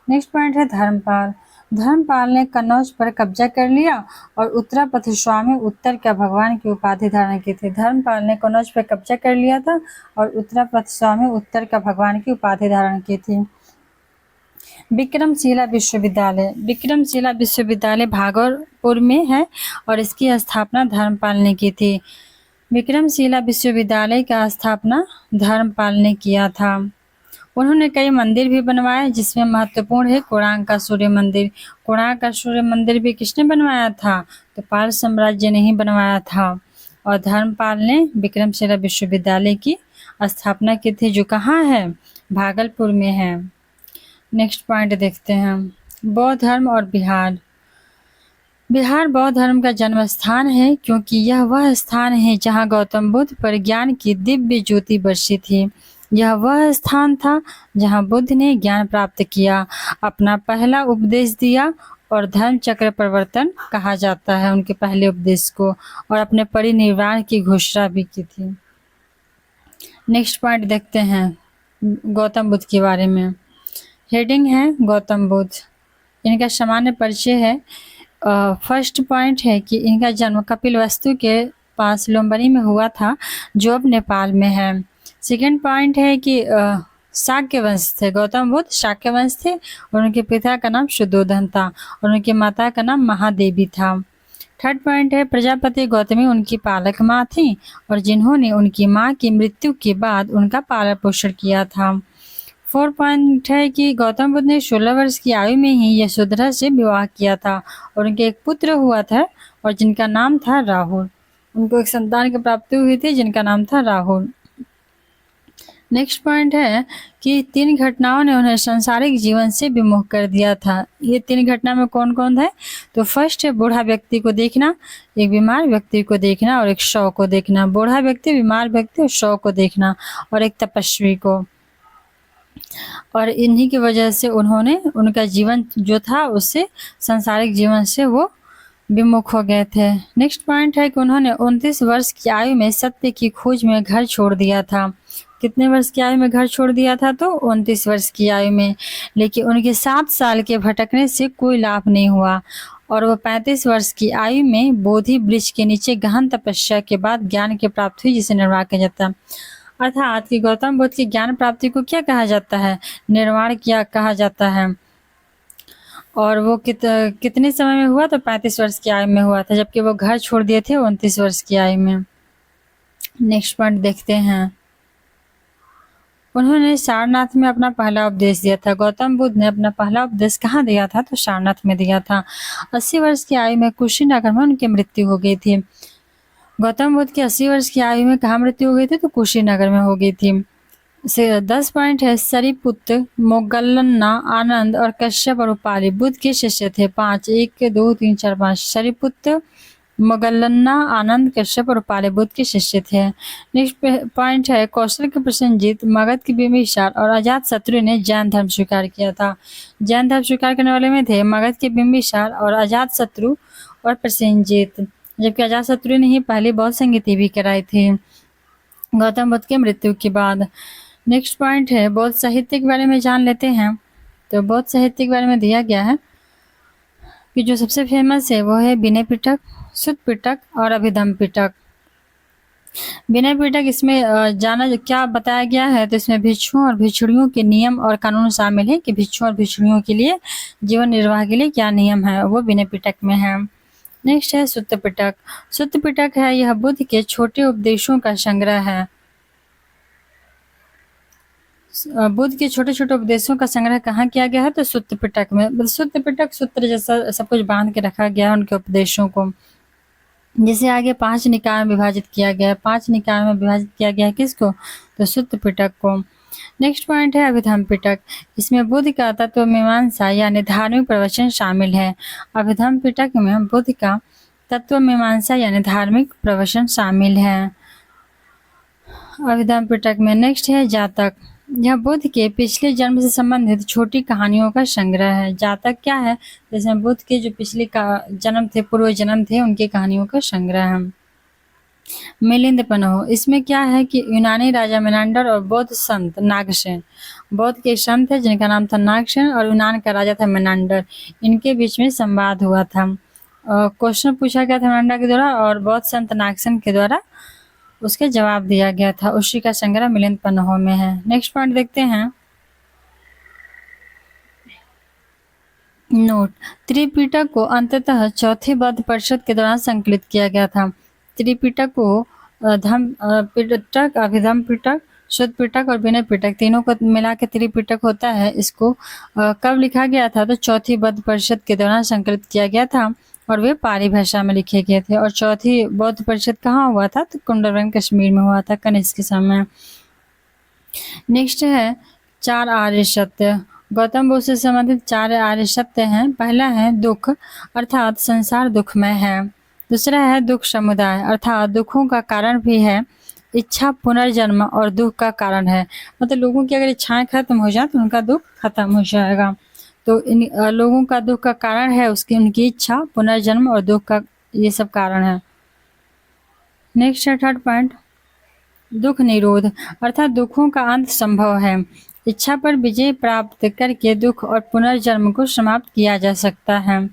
नेक्स्ट पॉइंट है धर्मपाल। धर्मपाल ने कन्नौज पर कब्जा कर लिया और उत्तरापथस्वामी उत्तर का भगवान की उपाधि धारण की थी। धर्मपाल ने कन्नौज पर कब्जा कर लिया था और उत्तरापथस्वामी उत्तर का भगवान की उपाधि धारण की थी। विक्रमशिला विश्वविद्यालय। विक्रमशिला विश्वविद्यालय भागलपुर में है और इसकी स्थापना धर्मपाल ने की थी। विक्रमशिला विश्वविद्यालय का स्थापना धर्मपाल ने किया था। उन्होंने कई मंदिर भी बनवाए, जिसमें महत्वपूर्ण है कोणार्क का सूर्य मंदिर। कोणार्क का सूर्य मंदिर भी किसने बनवाया था? तो पाल साम्राज्य ने ही बनवाया था। और धर्मपाल ने विक्रमशिला विश्वविद्यालय की स्थापना की थी, जो कहाँ है? भागलपुर में है। नेक्स्ट पॉइंट देखते हैं। बौद्ध धर्म और बिहार। बिहार बौद्ध धर्म का जन्म स्थान है क्योंकि यह वह स्थान है जहां गौतम बुद्ध पर ज्ञान की दिव्य ज्योति बरसी थी। यह वह स्थान था जहां बुद्ध ने ज्ञान प्राप्त किया, अपना पहला उपदेश दिया और धर्म चक्र प्रवर्तन कहा जाता है उनके पहले उपदेश को, और अपने परिनिर्वाण की घोषणा भी की थी। नेक्स्ट पॉइंट देखते हैं गौतम बुद्ध के बारे में। हेडिंग है गौतम बुद्ध। इनका सामान्य परिचय है। फर्स्ट पॉइंट है कि इनका जन्म कपिलवस्तु के पास लुम्बिनी में हुआ था, जो अब नेपाल में है। सेकेंड पॉइंट है कि शाक्य वंश थे। गौतम बुद्ध शाक्य वंश थे और उनके पिता का नाम शुद्धोधन था और उनकी माता का नाम महादेवी था। थर्ड पॉइंट है प्रजापति गौतमी उनकी पालक माँ थी और जिन्होंने उनकी माँ की मृत्यु के बाद उनका पालन पोषण किया था। फोर्थ पॉइंट है कि गौतम बुद्ध ने 16 वर्ष की आयु में ही यशोधरा से विवाह किया था और उनके एक पुत्र हुआ था और जिनका नाम था राहुल। उनको एक संतान की प्राप्ति हुई थी जिनका नाम था राहुल। नेक्स्ट पॉइंट है कि 3 घटनाओं ने उन्हें सांसारिक जीवन से विमुख कर दिया था। ये 3 घटना में कौन कौन है? तो फर्स्ट है बूढ़ा व्यक्ति को देखना, एक बीमार व्यक्ति को देखना और एक शव को देखना। बूढ़ा व्यक्ति, बीमार व्यक्ति और शव को देखना और एक तपस्वी को। और इन्हीं की वजह से उन्होंने उनका जीवन जो था उससे सांसारिक जीवन से वो विमुख हो गए थे। नेक्स्ट पॉइंट है कि उन्होंने 29 वर्ष की आयु में सत्य की खोज में घर छोड़ दिया था। कितने वर्ष की आयु में घर छोड़ दिया था? तो 29 वर्ष की आयु में। लेकिन उनके 7 साल के भटकने से कोई लाभ नहीं हुआ और वो 35 वर्ष की आयु में बोधि वृक्ष के नीचे गहन तपस्या के बाद ज्ञान की प्राप्ति हुई, जिसे निर्वाण कहा जाता है। अर्थात कि गौतम बुद्ध की ज्ञान प्राप्ति को क्या कहा जाता है? निर्वाण किया कहा जाता है। और वो कितने समय में हुआ? तो 35 वर्ष की आयु में हुआ था, जबकि वो घर छोड़ दिए थे 29 वर्ष की आयु में। नेक्स्ट पॉइंट देखते हैं। उन्होंने सारनाथ में अपना पहला उपदेश दिया था। गौतम बुद्ध ने अपना पहला उपदेश कहाँ दिया था? तो सारनाथ में दिया था। 80 वर्ष की आयु में कुशीनगर में उनकी मृत्यु हो गई थी। गौतम बुद्ध की 80 वर्ष की आयु में कहाँ मृत्यु हो गई थी? तो कुशीनगर में हो गई थी। 10 पॉइंट है सरिपुत्र, मोगलन्ना, आनंद और कश्यप और उपाली बुद्ध के शिष्य थे। 5 1 2 3 4 5 सरिपुत्र, मोगलन्ना, आनंद, कश्यप और उपाली बुद्ध के शिष्य थे। नेक्स्ट पॉइंट है कौशल के प्रसेनजीत, मगध के बिंबिसार और अजात शत्रु ने जैन धर्म स्वीकार किया था। जैन धर्म स्वीकार करने वाले में थे मगध के बिंबिसार और अजात शत्रु और प्रसेनजीत, जबकि अजात शत्रु ने ही पहली बौद्ध संगीति भी कराई थी गौतम बुद्ध की मृत्यु के बाद। नेक्स्ट पॉइंट है बौद्ध साहित्य के बारे में जान लेते हैं। तो बौद्ध साहित्य के बारे में दिया गया है कि जो सबसे फेमस है वो है विनय पिटक, सुत्त पिटक और अभिधम्म पिटक। विनय पिटक इसमें जाना क्या बताया गया है? तो इसमें भिक्षुओं और भिक्षुणियों के नियम और कानून शामिल है कि भिक्षुओं और भिक्षुणियों के लिए जीवन निर्वाह के लिए क्या नियम है, वो विनय पिटक में है। नेक्स्ट है सुत्त पिटक। सुत्त पिटक है यह बुद्ध के छोटे उपदेशों का संग्रह है। बुद्ध के छोटे छोटे उपदेशों का संग्रह कहाँ किया गया है? तो सुत्त पिटक में। सुत्त पिटक सूत्र जैसा सब कुछ बांध के रखा गया है उनके उपदेशों को, जिसे आगे 5 निकाय में विभाजित किया गया है। 5 निकाय में विभाजित किया गया है किसको? तो सुत्त पिटक को। नेक्स्ट पॉइंट है अभिधम्म पिटक। इसमें बुद्ध का तत्व मीमांसा यानी धार्मिक प्रवचन शामिल है। अभिधम्म पिटक में बुद्ध का तत्व मीमांसा यानी धार्मिक प्रवचन शामिल है अभिधम्म पिटक में। नेक्स्ट है जातक। यह बुद्ध के पिछले जन्म से संबंधित छोटी कहानियों का संग्रह है। जातक क्या है? जैसे बुद्ध के जो पिछले का जन्म थे, पूर्व जन्म थे, उनकी कहानियों का संग्रह है। मिलिंद पन्हो। इसमें क्या है कि यूनानी राजा मेनांडर और बौद्ध संत नागसेन, बौद्ध के संत है जिनका नाम था नागसेन और यूनान का राजा था मेनांडर, इनके बीच में संवाद हुआ था। क्वेश्चन पूछा गया था मेनांडर के द्वारा और बौद्ध संत नागसेन के द्वारा उसके जवाब दिया गया था। उसी का संग्रह मिलिंद पन्हो में है। नेक्स्ट पॉइंट देखते हैं। नोट, त्रिपिटक को अंततः चौथे बौद्ध परिषद के दौरान संकलित किया गया था। त्रिपिटक को धम्म पिटक, अभिधम्म पिटक, सुत्त पिटक और विनय पिटक तीनों को मिला के त्रिपिटक होता है। इसको कब लिखा गया था? तो चौथी बौद्ध परिषद के दौरान संकलित किया गया था और वे पाली भाषा में लिखे गए थे। और चौथी बौद्ध परिषद कहाँ हुआ था? तो कुंडलवन कश्मीर में हुआ था कनिष्क के समय। नेक्स्ट है 4 आर्य सत्य। गौतम बुद्ध से संबंधित 4 आर्य सत्य हैं। पहला है दुख, अर्थात संसार दुखमय है। दूसरा है दुख समुदाय, अर्थात दुखों का कारण भी है। इच्छा पुनर्जन्म और दुख का कारण है, मतलब लोगों की अगर इच्छाएं खत्म हो जाए तो उनका दुख खत्म हो जाएगा। तो इन लोगों का दुख का कारण है उसकी उनकी इच्छा, पुनर्जन्म और दुख का ये सब कारण है। नेक्स्ट है थर्ड पॉइंट, दुख निरोध, अर्थात दुखों का अंत संभव है। इच्छा पर विजय प्राप्त करके दुख और पुनर्जन्म को समाप्त किया जा सकता है।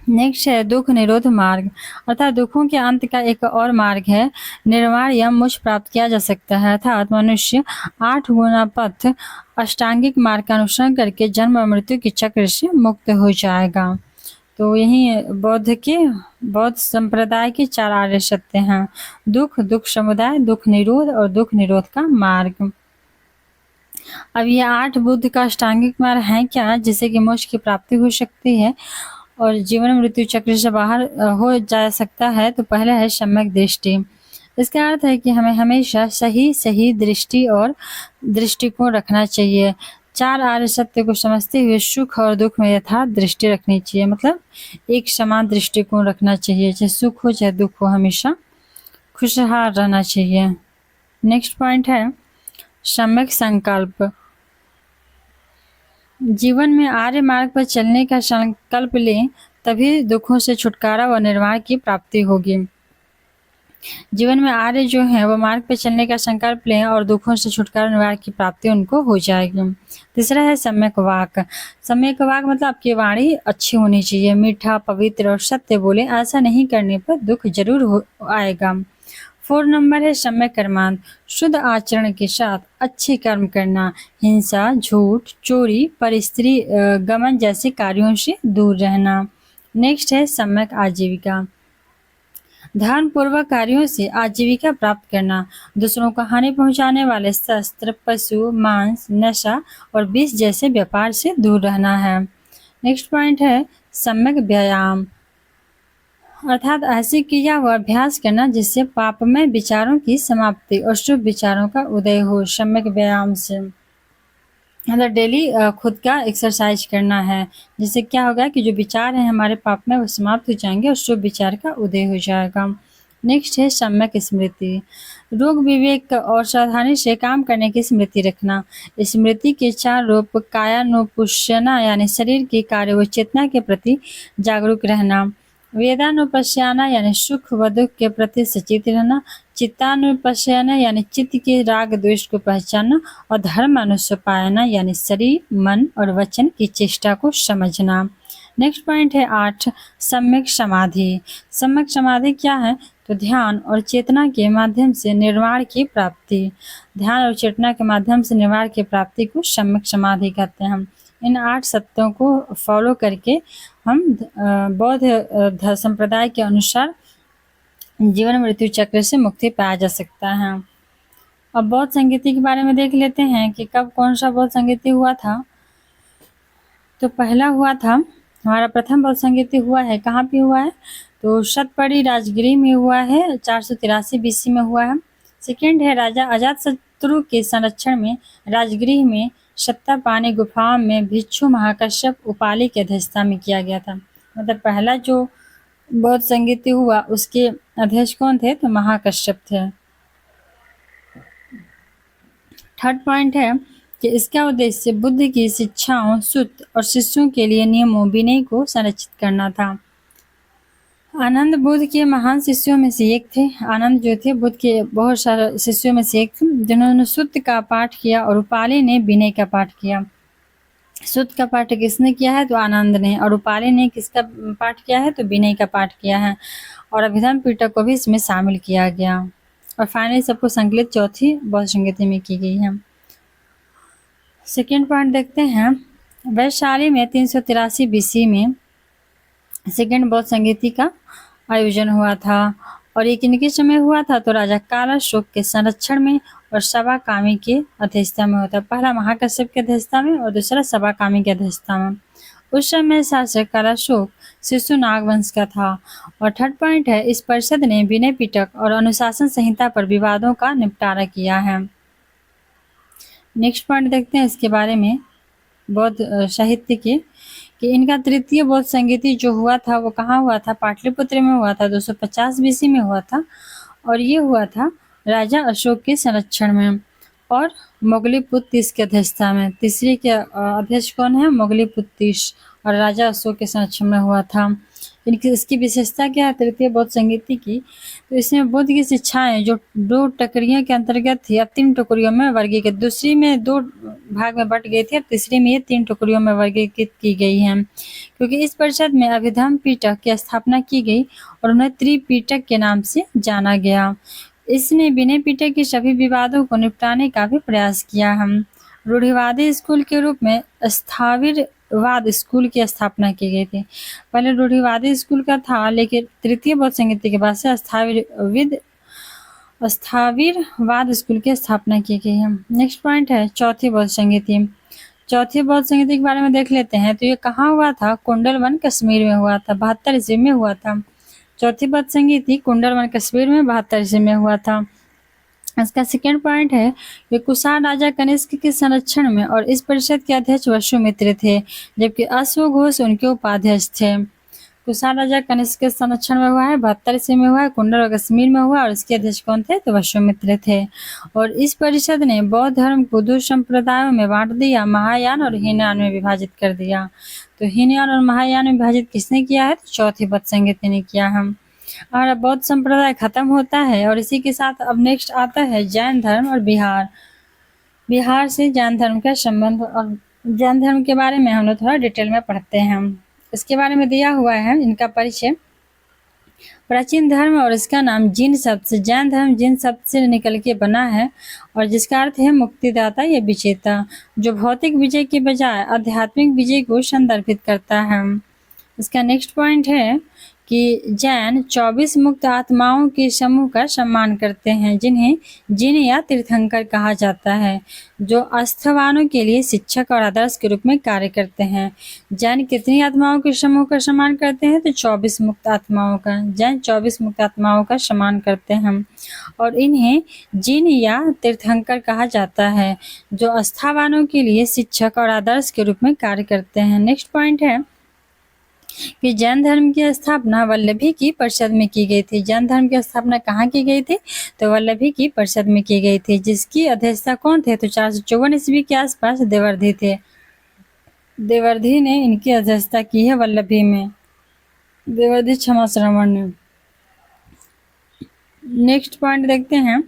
नेक्स्ट है दुख निरोध मार्ग, अर्थात दुखों के अंत का एक और मार्ग है। निर्वाण यम मोक्ष प्राप्त किया जा सकता है, अर्थात मनुष्य 8 गुना पथ अष्टांगिक मार्ग का अनुसरण करके जन्म और मृत्यु के चक्र से मुक्त हो जाएगा। तो यही बौद्ध संप्रदाय के 4 आर्य सत्य हैं, दुख, दुख समुदाय, दुख निरोध और दुख निरोध का मार्ग। अब ये 8 बुद्ध का अष्टांगिक मार्ग है क्या, जिससे कि मोक्ष की प्राप्ति हो सकती है और जीवन मृत्यु चक्र से बाहर हो जा सकता है। तो पहला है सम्यक दृष्टि। इसका अर्थ है कि हमें हमेशा सही दृष्टि और दृष्टिकोण रखना चाहिए। 4 आर्य सत्य को समझते हुए सुख और दुख में यथार्थ दृष्टि रखनी चाहिए, मतलब एक समान दृष्टिकोण रखना चाहिए, चाहे सुख हो चाहे दुख हो, हमेशा खुशहाल रहना चाहिए। नेक्स्ट पॉइंट है सम्यक संकल्प। जीवन में आर्य मार्ग पर चलने का संकल्प लें, तभी दुखों से छुटकारा व निर्वाण की प्राप्ति होगी। जीवन में आर्य जो है वो मार्ग पर चलने का संकल्प लें और दुखों से छुटकारा निर्वाण की प्राप्ति उनको हो जाएगी। तीसरा है सम्यक वाक। सम्यक वाक मतलब आपकी वाणी अच्छी होनी चाहिए, मीठा, पवित्र और सत्य बोले, ऐसा नहीं करने पर दुख जरूर आएगा। 4 नंबर है सम्यक कर्मांत, शुद्ध आचरण के साथ अच्छे कर्म करना, हिंसा, झूठ, चोरी, परस्त्री गमन जैसे कार्यों से दूर रहना। नेक्स्ट है सम्यक आजीविका, ध्यान पूर्वक कार्यों से आजीविका प्राप्त करना, दूसरों को हानि पहुंचाने वाले शस्त्र, पशु, मांस, नशा और विष जैसे व्यापार से दूर रहना है। नेक्स्ट पॉइंट है सम्यक व्यायाम, अर्थात ऐसी क्रिया व अभ्यास करना जिससे पापमय विचारों की समाप्ति और शुभ विचारों का उदय हो। सम्यक व्यायाम से मतलब डेली खुद का एक्सरसाइज करना है, जिससे क्या होगा कि जो विचार हैं हमारे पाप में वो समाप्त हो जाएंगे और शुभ विचार का उदय हो जाएगा। नेक्स्ट है सम्यक स्मृति, रोग विवेक और सावधानी से काम करने की स्मृति रखना। स्मृति के 4 रूप कायानुपुष्यना यानी शरीर के कार्य व चेतना के प्रति जागरूक रहना, वेदानुपश्याना यानी सुख व दुख के प्रति सचेत रहना, चित्तानुपश्याना यानी चित्त के राग द्वेष को पहचानना और धर्म अनुसपायना यानी शरीर, मन और वचन की चेष्टा को समझना। नेक्स्ट पॉइंट है 8 सम्यक समाधि। सम्यक समाधि क्या है, तो ध्यान और चेतना के माध्यम से निर्वाण की प्राप्ति। ध्यान और चेतना के माध्यम से निर्वाण की प्राप्ति को सम्यक समाधि कहते हैं। इन 8 सत्यों को फॉलो करके हम बौद्ध संप्रदाय के अनुसार जीवन मृत्यु चक्र से मुक्ति पाया जा सकता है। अब बौद्ध संगीति के बारे में देख लेते हैं कि कब कौन सा बौद्ध संगीति हुआ था। तो पहला हुआ था हमारा प्रथम बौद्ध संगीति हुआ है, कहाँ पे हुआ है, तो शतपरी राजगिरी में हुआ है, 483 BC में हुआ है। सेकेंड है राजा अजातशत्रु के संरक्षण में राजगृह में शतपानी गुफाओं में भिक्षु महाकश्यप उपाली के अध्यक्षता में किया गया था। मतलब पहला जो बौद्ध संगीति हुआ उसके अध्यक्ष कौन थे, तो महाकश्यप थे। थर्ड पॉइंट है कि इसका उद्देश्य बुद्ध की शिक्षाओं, सुत और शिष्यों के लिए नियमों, विनय को संरक्षित करना था। आनंद बुद्ध के महान शिष्यों में से एक थे। आनंद जो थे बुद्ध के बहुत सारे शिष्यों में से एक थे, जिन्होंने सुत का पाठ किया और उपाली ने विनय का पाठ किया। सुत का पाठ किसने किया है, तो आनंद ने, और उपाली ने किसका पाठ किया है, तो विनय का पाठ किया है। और अभिधर्म पिटक को भी इसमें शामिल किया गया। और फाइनली सबको संकलित चौथी बौद्ध संगीति में की गई है। सेकेंड पॉइंट देखते हैं, वैशाली में 383 BC में सेकेंड बौद्ध संगीति का आयोजन हुआ था। और ये किनके समय हुआ था, तो राजा कालाशोक के संरक्षण में और सभा कामी के अध्यक्षता में होता है। पहला महाकश्यप के अध्यक्षता में और दूसरा सभा कामी के अध्यक्षता में। उस समय शासक कालाशोक शिशुनाग वंश का था। और थर्ड पॉइंट है, इस परिषद ने विनय पिटक और अनुशासन संहिता पर विवादों का निपटारा किया है। नेक्स्ट पॉइंट देखते हैं इसके बारे में, बौद्ध साहित्य की, कि इनका तृतीय बौद्ध संगीति जो हुआ था वो कहाँ हुआ था, पाटलिपुत्र में हुआ था, 250 बीसी में हुआ था, और ये हुआ था राजा अशोक के संरक्षण में, और मोगलीपुत्र इसके अध्यक्षता में। तीसरी के अध्यक्ष कौन है, मोगलीपुत्र, और राजा अशोक के संरक्षण में हुआ था। इसकी विशेषता क्या है तृतीय बौद्ध संगीति की, तो इसमें बुद्ध की शिक्षाएं जो 2 टुकड़ियों के अंतर्गत थी, अब 3 टुकड़ियों में वर्गीकृत, दूसरी में 2 भाग में बट गई थी, और तीसरी में ये 3 टुकड़ियों में वर्गीकृत की गई है। क्योंकि इस परिषद में अभिधम्म पीठक की स्थापना की गई और उन्हें त्रिपीठक के नाम से जाना गया। इसने विनय पीठक के सभी विवादों को निपटाने का भी प्रयास किया। हम रूढ़िवादी स्कूल के रूप में स्थाविरवाद स्कूल की स्थापना की गई थी। पहले रूढ़िवादी स्कूल का था, लेकिन तृतीय बौद्ध संगीति के बाद से स्थाविरवाद स्कूल की स्थापना की गई है। नेक्स्ट पॉइंट है चौथी बौद्ध संगीति। चौथी बौद्ध संगीति के बारे में देख लेते हैं। तो ये कहाँ हुआ था, कुंडलवन कश्मीर में हुआ था, 72 ईस्वी में हुआ था। चौथी बौद्ध संगीति कुंडलवन कश्मीर में 72 ईस्वी में हुआ था। इसका सेकेंड पॉइंट है कि कुषाण राजा कनिष्क के संरक्षण में, और इस परिषद के अध्यक्ष वसुमित्र थे, जबकि अश्वघोष उनके उपाध्यक्ष थे। कुषाण राजा कनिष्क के संरक्षण में हुआ है, 72 ईस्वी में हुआ है, कुंडल और कश्मीर में हुआ, और इसके अध्यक्ष कौन थे, तो वसुमित्र थे। और इस परिषद ने बौद्ध धर्म को 2 संप्रदायों में बांट दिया, महायान और हीनयान में विभाजित कर दिया। तो हीनयान और महायान में विभाजित किसने किया है, तो चौथी बौद्ध संगीति ने किया है। और अब बौद्ध संप्रदाय खत्म होता है, और इसी के साथ अब नेक्स्ट आता है जैन धर्म और बिहार से जैन धर्म का संबंध। और जैन धर्म के बारे में हम लोग थोड़ा डिटेल में पढ़ते हैं। इसके बारे में दिया हुआ है इनका परिचय। प्राचीन धर्म और इसका नाम जिन शब्द से, जैन धर्म जिन शब्द से निकल के बना है, और जिसका अर्थ है मुक्तिदाता या विजेता, जो भौतिक विजय के बजाय आध्यात्मिक विजय को संदर्भित करता है। इसका नेक्स्ट पॉइंट है कि जैन 24 मुक्त आत्माओं के समूह का सम्मान करते हैं, जिन्हें जिन या तीर्थंकर कहा जाता है, जो अस्थवानों के लिए शिक्षक और आदर्श के रूप में कार्य करते हैं। जैन कितनी आत्माओं के समूह का सम्मान करते हैं, तो 24 मुक्त आत्माओं का। जैन 24 मुक्त आत्माओं का सम्मान करते हैं, और इन्हें जिन या तीर्थंकर कहा जाता है, जो अस्थावानों के लिए शिक्षक और आदर्श के रूप में कार्य करते हैं। नेक्स्ट पॉइंट है कि जैन धर्म की स्थापना वल्लभी की परिषद में की गई थी। जैन धर्म की स्थापना कहाँ की गई थी, तो वल्लभी की परिषद में की गई थी, जिसकी अध्यक्षता कौन थे, तो 454 ईस्वी के आसपास देवर्धि थे। देवर्धि ने इनकी अध्यक्षता की है वल्लभी में, देवर्धि क्षमा श्रवण ने। नेक्स्ट पॉइंट देखते हैं।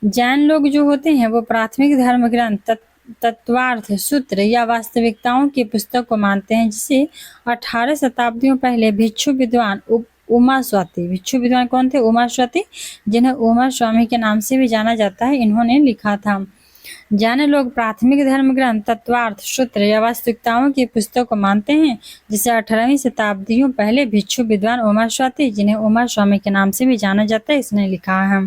जैन लोग जो होते हैं वो प्राथमिक धर्म ग्रंथ तत्वार्थ सूत्र या वास्तविकताओं की पुस्तक को मानते हैं, जिसे 18 शताब्दियों पहले भिक्षु विद्वान उमा स्वाति, भिक्षु विद्वान कौन थे, उमा स्वाति, जिन्हें उमा स्वामी के नाम से भी जाना जाता है, इन्होंने लिखा था। जैन लोग प्राथमिक धर्म ग्रंथ तत्वार्थ सूत्र या वास्तविकताओं की पुस्तक को मानते हैं, जिसे 18वीं शताब्दियों पहले भिक्षु विद्वान उमा स्वाति, जिन्हें उमा स्वामी के नाम से भी जाना जाता है, इसने लिखा है।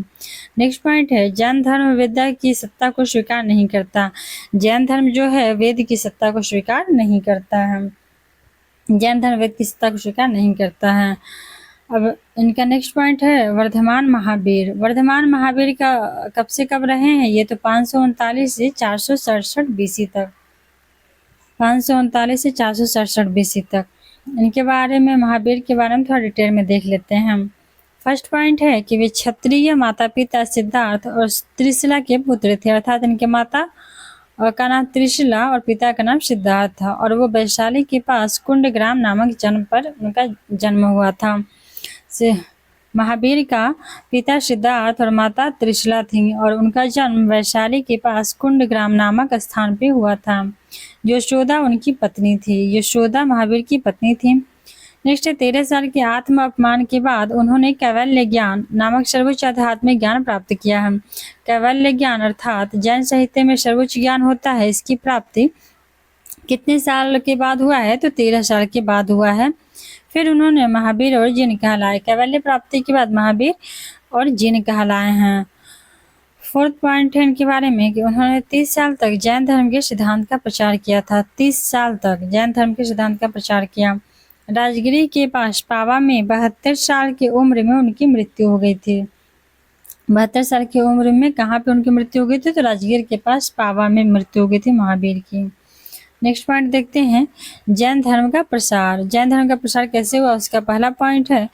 नेक्स्ट पॉइंट है जैन धर्म वेद की सत्ता को स्वीकार नहीं करता। जैन धर्म जो है वेद की सत्ता को स्वीकार नहीं करता है। जैन धर्म वेद की सत्ता को स्वीकार नहीं करता है। अब इनका नेक्स्ट पॉइंट है वर्धमान महावीर। वर्धमान महावीर का कब से कब रहे हैं, ये तो 539 से 467 बीसी तक, 539 से 467 बीसी तक। इनके बारे में, महावीर के बारे में थोड़ा डिटेल में देख लेते हैं हम। फर्स्ट पॉइंट है कि वे क्षत्रिय माता पिता सिद्धार्थ और त्रिशिला के पुत्र थे, अर्थात इनके माता का नाम त्रिशिला और पिता का नाम सिद्धार्थ था, और वो वैशाली के पास कुंडग्राम नामक जन्म पर उनका जन्म हुआ था। महावीर का पिता सिद्धार्थ और माता त्रिशिला थी, और उनका जन्म वैशाली के पास कुंडग्राम नामक स्थान पे हुआ था। यशोदा उनकी पत्नी थी, यशोदा महावीर की पत्नी थी। नेक्स्ट 13 साल के आत्म अपमान के बाद उन्होंने कैवल्य ज्ञान नामक सर्वोच्च आध्यात्मिक ज्ञान प्राप्त किया है। कैवल्य ज्ञान अर्थात जैन साहित्य में सर्वोच्च ज्ञान होता है, इसकी प्राप्ति कितने साल के बाद हुआ है, तो 13 साल के बाद हुआ है। फिर उन्होंने महावीर और जिन कहलाए। कैवल्य प्राप्ति के बाद महावीर और जिन कहलाए हैं। फोर्थ पॉइंट है इनके बारे में कि उन्होंने 30 साल तक जैन धर्म के सिद्धांत का प्रचार किया था। 30 साल तक जैन धर्म के सिद्धांत का प्रचार किया। राजगिरी के पास पावा में 72 साल की उम्र में उनकी मृत्यु हो गई थी। 72 साल की उम्र में कहाँ पे उनकी मृत्यु हो गई थी, तो राजगीर के पास पावा में मृत्यु हो गई थी महावीर की। नेक्स्ट पॉइंट देखते हैं, जैन धर्म का प्रसार। जैन धर्म का प्रसार कैसे हुआ, उसका पहला पॉइंट है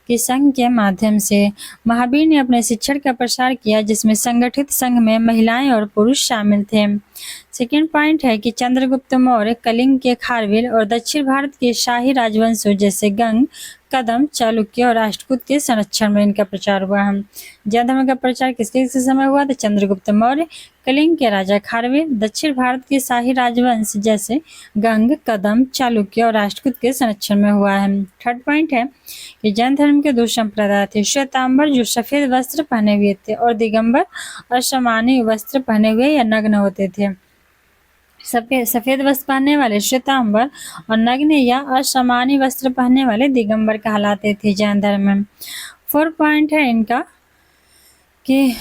कि संघ के माध्यम से महावीर ने अपने शिक्षण का प्रसार किया, जिसमें संगठित संघ में महिलाएं और पुरुष शामिल थे। सेकेंड पॉइंट है कि चंद्रगुप्त मौर्य कलिंग के खारवेल और दक्षिण भारत के शाही राजवंशों जैसे गंग, कदम, चालुक्य और राष्ट्रकूट के संरक्षण में इनका प्रचार हुआ है। जैन धर्म का प्रचार किसके समय हुआ, तो चंद्रगुप्त मौर्य, कलिंग के राजा खारवेल, दक्षिण भारत के शाही राजवंश जैसे गंग, कदम, चालुक्य और राष्ट्रकूट के संरक्षण में हुआ है। थर्ड पॉइंट है कि जैन धर्म के दो संप्रदाय थे, श्वेतांबर जो सफेद वस्त्र पहने हुए थे और दिगंबर असमानी वस्त्र पहने हुए या नग्न होते थे। सफेद वस्त्र पहनने वाले श्वेतांबर और नग्न या असमानी वस्त्र पहनने वाले दिगंबर कहलाते थे जैन धर्म में। फोर्थ पॉइंट है इनका कि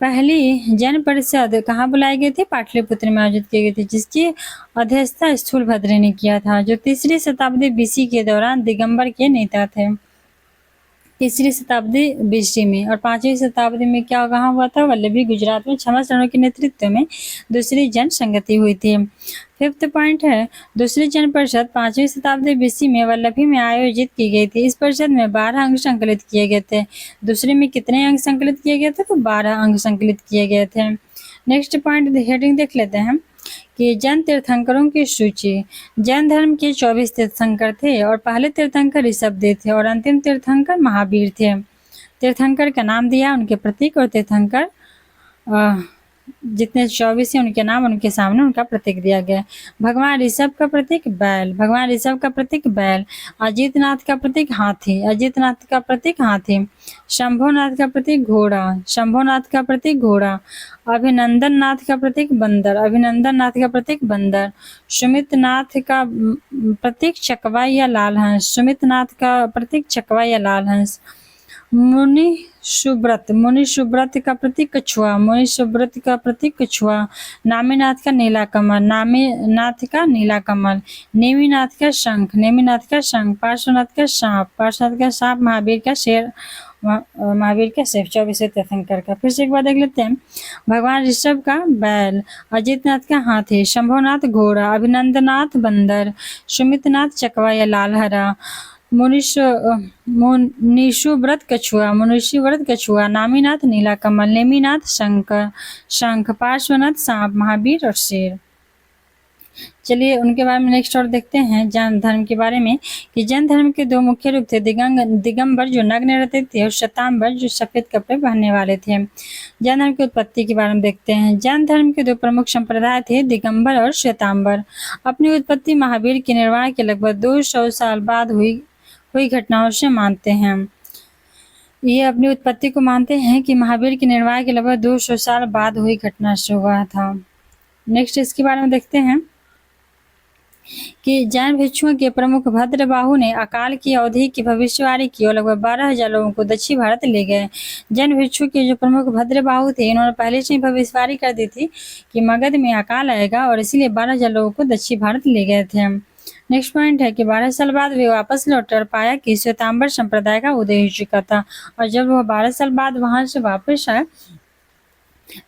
पहली जैन परिषद कहाँ बुलाई गई थी, पाटलिपुत्र में आयोजित की गई थी, जिसकी अध्यक्षता स्थूलभद्र ने किया था, जो 3री शताब्दी बीसी के दौरान दिगंबर के नेता थे। 3री शताब्दी बीसी में। और 5वीं शताब्दी में क्या कहाँ हुआ था, वल्लभी गुजरात में छमा शरणों के नेतृत्व में दूसरी जन संगति हुई थी। फिफ्थ पॉइंट है, दूसरी जन परिषद 5वीं शताब्दी बीसी में वल्लभी में आयोजित की गई थी। इस परिषद में 12 अंग संकलित किए गए थे। दूसरे में कितने अंग संकलित किए गए थे, तो 12 अंग संकलित किए गए थे। नेक्स्ट पॉइंट हेडिंग देख लेते हैं कि जैन तीर्थंकरों की सूची। जैन धर्म के 24 तीर्थंकर थे और पहले तीर्थंकर ऋषभदेव थे और अंतिम तीर्थंकर महावीर थे। तीर्थंकर का नाम दिया उनके प्रतीक और तीर्थंकर जितने 24 हैं उनके नाम उनके सामने उनका प्रतीक दिया गया। भगवान ऋषभ का प्रतीक बैल, भगवान ऋषभ का प्रतीक बैल। अजितनाथ का प्रतीक हाथी, अजितनाथ का प्रतीक हाथी। शंभुनाथ का प्रतीक घोड़ा, शंभुनाथ का प्रतीक घोड़ा। अभिनंदन नाथ का प्रतीक बंदर, अभिनंदन नाथ का प्रतीक बंदर। सुमित नाथ का प्रतीक चकवा या लाल हंस, सुमित नाथ का प्रतीक चकवा या लाल हंस। मुनि सुब्रत, मुनि सुब्रत का प्रतीक कछुआ, मुनि सुब्रत का प्रतीक कछुआ। नामीनाथ का नीला कमल, नामीनाथ का नीला कमल। नेमिनाथ का शंख, नेमिनाथ का शंख। पार्श्वनाथ का सांप, पार्श्वनाथ का सांप। महावीर का शेर, महावीर का शेर। 24 तीर्थंकर का फिर से एक बार देख लेते हैं। भगवान ऋषभ का बैल, अजितनाथ का हाथी, शंभुनाथ घोड़ा, अभिनंदनाथ बंदर, सुमितनाथ चकवा या लाल हरा। मुनिषु व्रत कछुआ, मुनिषु व्रत कछुआ। नामीनाथ नीला कमल, नेमिनाथ शंख, पार्श्वनाथ सांप, महावीर और शेर। चलिए उनके बारे में नेक्स्ट और देखते हैं जैन धर्म के बारे में कि जैन धर्म के दो मुख्य रूप थे, दिगंबर जो नग्न रहते थे और श्वेतांबर जो सफेद कपड़े पहनने वाले थे। जैन धर्म की उत्पत्ति के बारे में देखते हैं। जैन धर्म के दो प्रमुख संप्रदाय थे, दिगंबर और श्वेतांबर। अपनी उत्पत्ति महावीर के निर्वाण के लगभग 200 साल बाद हुई घटनाओं से मानते हैं। ये अपनी उत्पत्ति को मानते हैं कि महावीर के निर्वाण के लगभग 200 साल बाद हुई घटना से हुआ था। नेक्स्ट इसके बारे में देखते हैं कि जैन भिक्षुओं के प्रमुख भद्रबाहु ने अकाल की अवधि की भविष्यवाणी की और लगभग 12,000 लोगों को दक्षिण भारत ले गए। जैन भिक्षु के जो प्रमुख भद्रबाहु थे, इन्होंने पहले से ही भविष्यवाणी कर दी थी कि मगध में अकाल आएगा और इसीलिए 12,000 लोगों को दक्षिण भारत ले गए थे। नेक्स्ट पॉइंट है कि 12 साल बाद वे वापस लौटकर पाया कि श्वेतांबर संप्रदाय का उदय हो चुका था और जब वह 12 साल बाद वहां से वापस आए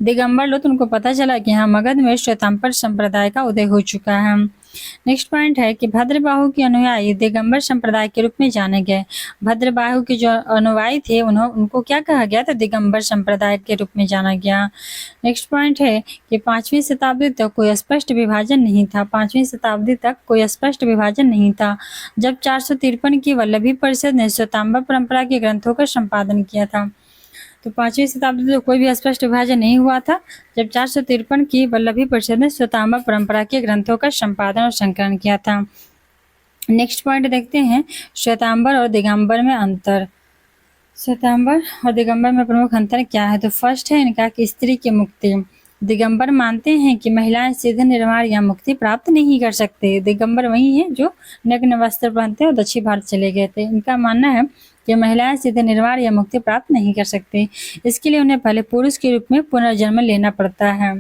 दिगंबर लोग, तो उनको पता चला कि हाँ मगध में श्वेतांबर संप्रदाय का उदय हो चुका है। नेक्स्ट पॉइंट है कि भद्रबाहु के अनुयायी दिगंबर संप्रदाय के रूप में जाने गए। भद्रबाहु के जो अनुयायी थे उनको क्या कहा गया, तो दिगंबर संप्रदाय के रूप में जाना गया। नेक्स्ट पॉइंट है कि 5वीं शताब्दी तक कोई स्पष्ट विभाजन नहीं था। 5वीं शताब्दी तक कोई स्पष्ट विभाजन नहीं था जब 453 की वल्लभी परिषद ने श्वेतांबर परंपरा के ग्रंथों का संपादन किया था। तो 5वीं शताब्दी में कोई भी स्पष्ट विभाजन नहीं हुआ था जब 453 की वल्लभी परिषद ने श्वेतांबर परंपरा के ग्रंथों का संपादन और संकलन किया था। नेक्स्ट पॉइंट देखते हैं, श्वेतांबर और दिगंबर में अंतर। श्वेतांबर और दिगंबर में प्रमुख अंतर क्या है, तो फर्स्ट है इनका कि स्त्री की मुक्ति। दिगंबर मानते हैं कि महिलाएं सीधे निर्वाण या मुक्ति प्राप्त नहीं कर सकते। दिगंबर वही है जो नग्न वस्त्र पहनते और दक्षिण भारत चले गए थे। इनका मानना है कि महिलाएं सीधे निर्वाण या मुक्ति प्राप्त नहीं कर सकती, इसके लिए उन्हें पहले पुरुष के रूप में पुनर्जन्म लेना पड़ता है।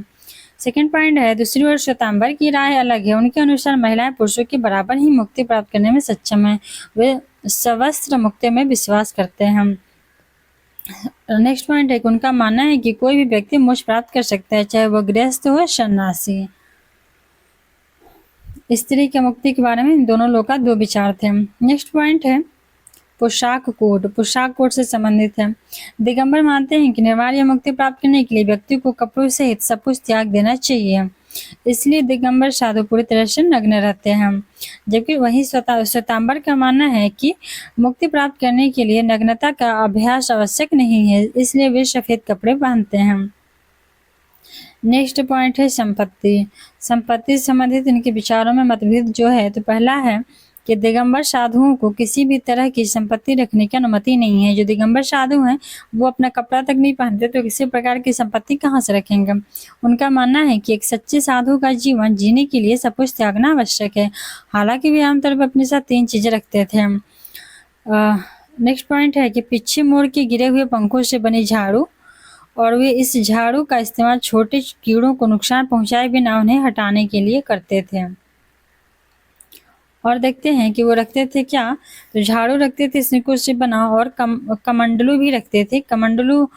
सेकेंड पॉइंट है, दूसरी ओर श्वेतांबर की राय अलग है। उनके अनुसार महिलाएं पुरुषों के बराबर ही मुक्ति प्राप्त करने में सक्षम है। वे सवस्त्र मुक्ति में विश्वास करते हैं। नेक्स्ट पॉइंट है कि उनका मानना है कि कोई भी व्यक्ति मोक्ष प्राप्त कर सकता है, चाहे वह गृहस्थ हो या सन्यासी। स्त्री के मुक्ति के बारे में इन दोनों लोग का दो विचार थे। नेक्स्ट पॉइंट है पोशाक कोड। पोशाक कोड से संबंधित है। दिगंबर मानते हैं कि निर्वाण या मुक्ति प्राप्त करने के लिए व्यक्ति को कपड़ों सहित सब कुछ त्याग देना चाहिए, इसलिए दिगंबर साधु पूरी तरह से नग्न रहते हैं। जबकि वही श्वेतांबर का मानना है कि मुक्ति प्राप्त करने के लिए नग्नता का अभ्यास आवश्यक नहीं है, इसलिए वे सफेद कपड़े पहनते हैं। नेक्स्ट पॉइंट है संपत्ति। संपत्ति से संबंधित इनके विचारों में मतभेद जो है, तो पहला है कि दिगंबर साधुओं को किसी भी तरह की संपत्ति रखने की अनुमति नहीं है। जो दिगंबर साधु हैं वो अपना कपड़ा तक नहीं पहनते, तो किसी प्रकार की संपत्ति कहाँ से रखेंगे। उनका मानना है कि एक सच्चे साधु का जीवन जीने के लिए सब कुछ त्यागना आवश्यक है। हालांकि वे आमतौर पर अपने साथ 3 चीजें रखते थे। नेक्स्ट पॉइंट है कि पीछे मोड़ के गिरे हुए पंखों से बनी झाड़ू, और वे इस झाड़ू का इस्तेमाल छोटे कीड़ों को नुकसान पहुंचाए बिना उन्हें हटाने के लिए करते थे। और देखते हैं कि वो रखते थे क्या, तो झाड़ू रखते थे स्निकों से बना, और कमंडलू भी रखते थे। कमंडलू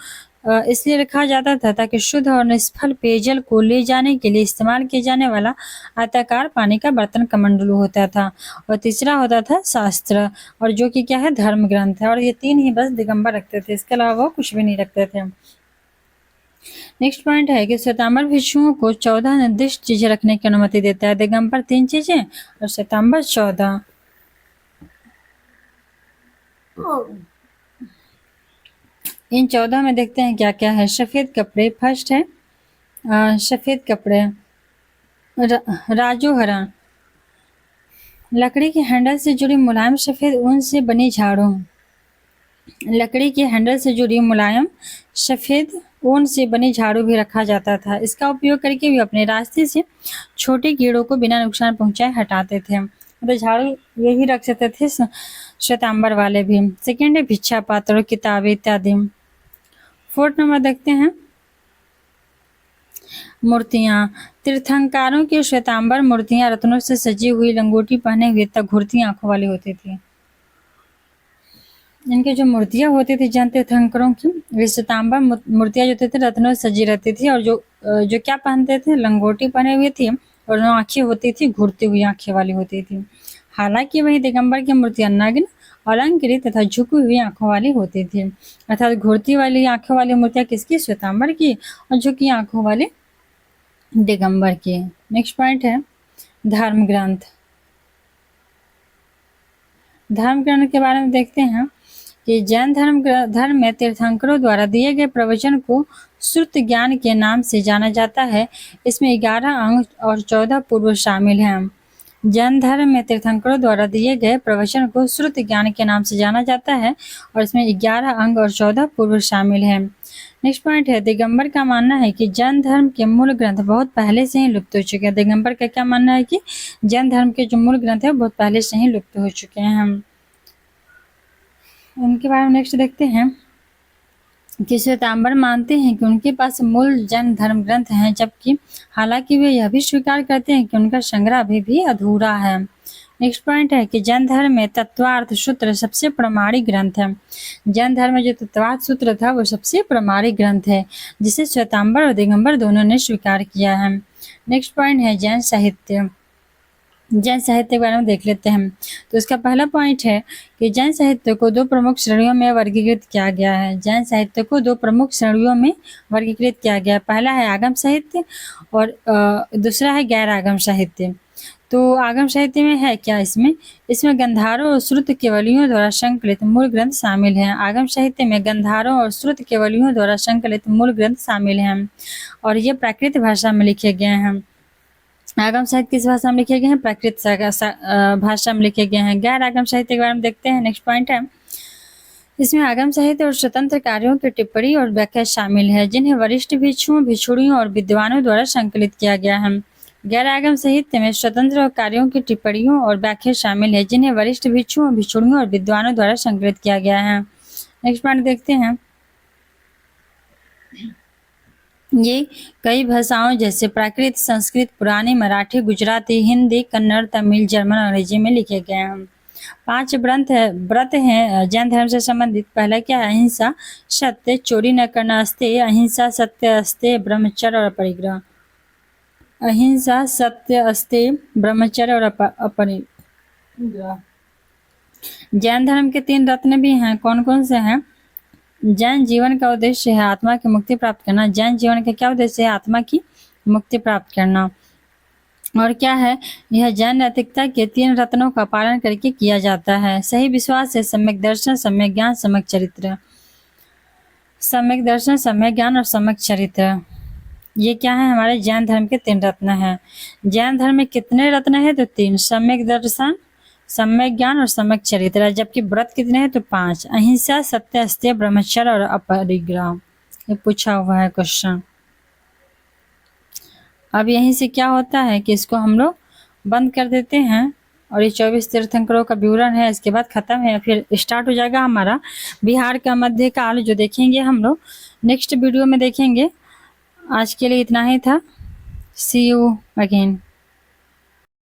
इसलिए रखा जाता था ताकि शुद्ध और निष्फल पेयजल को ले जाने के लिए इस्तेमाल किए जाने वाला आयताकार पानी का बर्तन कमंडलू होता था। और तीसरा होता था शास्त्र, और जो कि क्या है धर्म ग्रंथ है। और ये 3 ही बस दिगंबर रखते थे, इसके अलावा वो कुछ भी नहीं रखते थे। नेक्स्ट पॉइंट है कि श्वेतांबर भिक्षुओं को 14 निर्दिष्ट चीजें रखने की अनुमति देता है। दिगंबर 3 चीजें और श्वेतांबर 14। इन 14 में देखते हैं क्या क्या है। सफेद कपड़े फर्स्ट है, सफेद कपड़े। राजोहरा, लकड़ी के हैंडल से जुड़ी मुलायम सफेद ऊन से बनी झाड़ू। लकड़ी के हैंडल से जुड़ी मुलायम सफेद ऊन से बनी झाड़ू भी रखा जाता था। इसका उपयोग करके भी अपने रास्ते से छोटे कीड़ों को बिना नुकसान पहुंचाए हटाते थे। मतलब झाड़ू ये भी रख सकते थे श्वेतांबर वाले भी। सेकेंड है भिक्षा पात्र, किताबें इत्यादि। 4th नंबर देखते हैं मूर्तियां। तीर्थंकरों की श्वेतांबर मूर्तियां रत्नों से सजी हुई, लंगोटी पहने हुए तक घुरती आंखों वाली होती थी। इनकी जो मूर्तियां होती थी जैन तीर्थंकरों की, वे श्वेतांबर मूर्तियां जो होती थी रत्नों से सजी रहती थी, और जो क्या पहनते थे, लंगोटी पहने हुई थी, और जो आंखें होती थी घुरती हुई आंखें वाली होती थी। हालांकि वही दिगंबर की मूर्तियां नग्न, अलंकृत तथा झुकी हुई आंखों वाली होती थी। अर्थात घुरती वाली आंखों वाली मूर्तियां किसकी, श्वेतांबर की, और झुकी आंखों वाले दिगंबर की। नेक्स्ट पॉइंट है धर्म ग्रंथ। धर्म ग्रंथ के बारे में देखते हैं कि जैन धर्म में तीर्थंकरों द्वारा दिए गए प्रवचन को श्रुत ज्ञान के नाम से जाना जाता है। इसमें 11 अंग और 14 पूर्व शामिल हैं। जैन धर्म में तीर्थंकरों द्वारा दिए गए प्रवचन को श्रुत ज्ञान के नाम से जाना जाता है, और इसमें 11 अंग और 14 पूर्व शामिल हैं। नेक्स्ट पॉइंट है दिगंबर का मानना है कि जैन धर्म के मूल ग्रंथ बहुत पहले से ही लुप्त हो चुके हैं। दिगंबर का क्या मानना है कि जैन धर्म के जो मूल ग्रंथ है बहुत पहले से ही लुप्त हो चुके हैं। हम उनके बारे में नेक्स्ट देखते हैं कि श्वेतांबर मानते हैं कि उनके पास मूल जैन धर्म ग्रंथ हैं, जबकि हालांकि वे यह भी स्वीकार करते हैं कि उनका संग्रह अभी भी अधूरा है। नेक्स्ट पॉइंट है कि जैन धर्म में तत्वार्थ सूत्र सबसे प्रामाणिक ग्रंथ है। जैन धर्म में जो तत्वार्थ सूत्र था वो सबसे प्रामाणिक ग्रंथ है, जिसे श्वेतांबर और दिगंबर दोनों ने स्वीकार किया है। नेक्स्ट पॉइंट है जैन साहित्य। जैन साहित्य के बारे में देख लेते हैं। तो इसका पहला पॉइंट है कि जैन साहित्य को 2 प्रमुख श्रेणियों में वर्गीकृत किया गया है। जैन साहित्य को 2 प्रमुख श्रेणियों में वर्गीकृत किया गया है। पहला है आगम साहित्य और दूसरा है गैर आगम साहित्य। तो आगम साहित्य में है क्या, इसमें गंधारों और श्रुत केवलियों द्वारा संकलित मूल ग्रंथ शामिल हैं। आगम साहित्य में गंधारों और श्रुत केवलियों द्वारा संकलित मूल ग्रंथ शामिल हैं, और ये प्राकृत भाषा में लिखे गए हैं। आगम साहित्य किस भाषा में लिखे गए हैं, प्राकृत भाषा में लिखे गए हैं। गैर आगम साहित्य के बारे में देखते हैं। नेक्स्ट पॉइंट है इसमें आगम साहित्य और स्वतंत्र कार्यों की टिप्पणी और व्याख्या शामिल है, जिन्हें वरिष्ठ भिक्षुओं, भिक्षुणियों और विद्वानों द्वारा संकलित किया गया है। गैर आगम साहित्य में स्वतंत्र कार्यों की टिप्पणियों और व्याख्या शामिल है, जिन्हें वरिष्ठ भिक्षुओं, भिक्षुणियों और विद्वानों द्वारा संकलित किया गया है। नेक्स्ट पॉइंट देखते हैं ये कई भाषाओं जैसे प्राकृत, संस्कृत, पुरानी, मराठी, गुजराती, हिंदी, कन्नड़, तमिल, जर्मन, अंग्रेजी में लिखे गए हैं। 5 व्रत हैं जैन धर्म से संबंधित। पहला क्या है, अहिंसा, सत्य, चोरी न करना, अस्तेय, अहिंसा, सत्य, अस्तेय, ब्रह्मचर्य और परिग्रह। अहिंसा, सत्य, अस्तेय, ब्रह्मचर्य और अपरिग्रह। जैन धर्म के 3 रत्न भी हैं, कौन कौन से हैं? जैन जीवन का उद्देश्य है आत्मा की मुक्ति प्राप्त करना। जैन जीवन का क्या उद्देश्य है? आत्मा की मुक्ति प्राप्त करना। और क्या है? यह जैन नैतिकता के 3 रत्नों का पालन करके किया जाता है। सही विश्वास है, सम्यक दर्शन, सम्यक ज्ञान, सम्यक चरित्र। सम्यक दर्शन, सम्यक ज्ञान और सम्यक चरित्र, ये क्या है? हमारे जैन धर्म के 3 रत्न हैं। जैन धर्म में कितने रत्न हैं? तो 3, सम्यक दर्शन, सम्यक ज्ञान और सम्यक चरित्र। जबकि व्रत कितने हैं? तो 5, अहिंसा, सत्य, अस्तेय, ब्रह्मचर्य और अपरिग्रह। ये पूछा हुआ है क्वेश्चन। अब यहीं से क्या होता है कि इसको हम लोग बंद कर देते हैं और ये 24 तीर्थंकरों का विवरण है, इसके बाद खत्म है। फिर स्टार्ट हो जाएगा हमारा बिहार का मध्यकाल, जो देखेंगे हम लोग नेक्स्ट वीडियो में देखेंगे। आज के लिए इतना ही था। सी यू अगेन।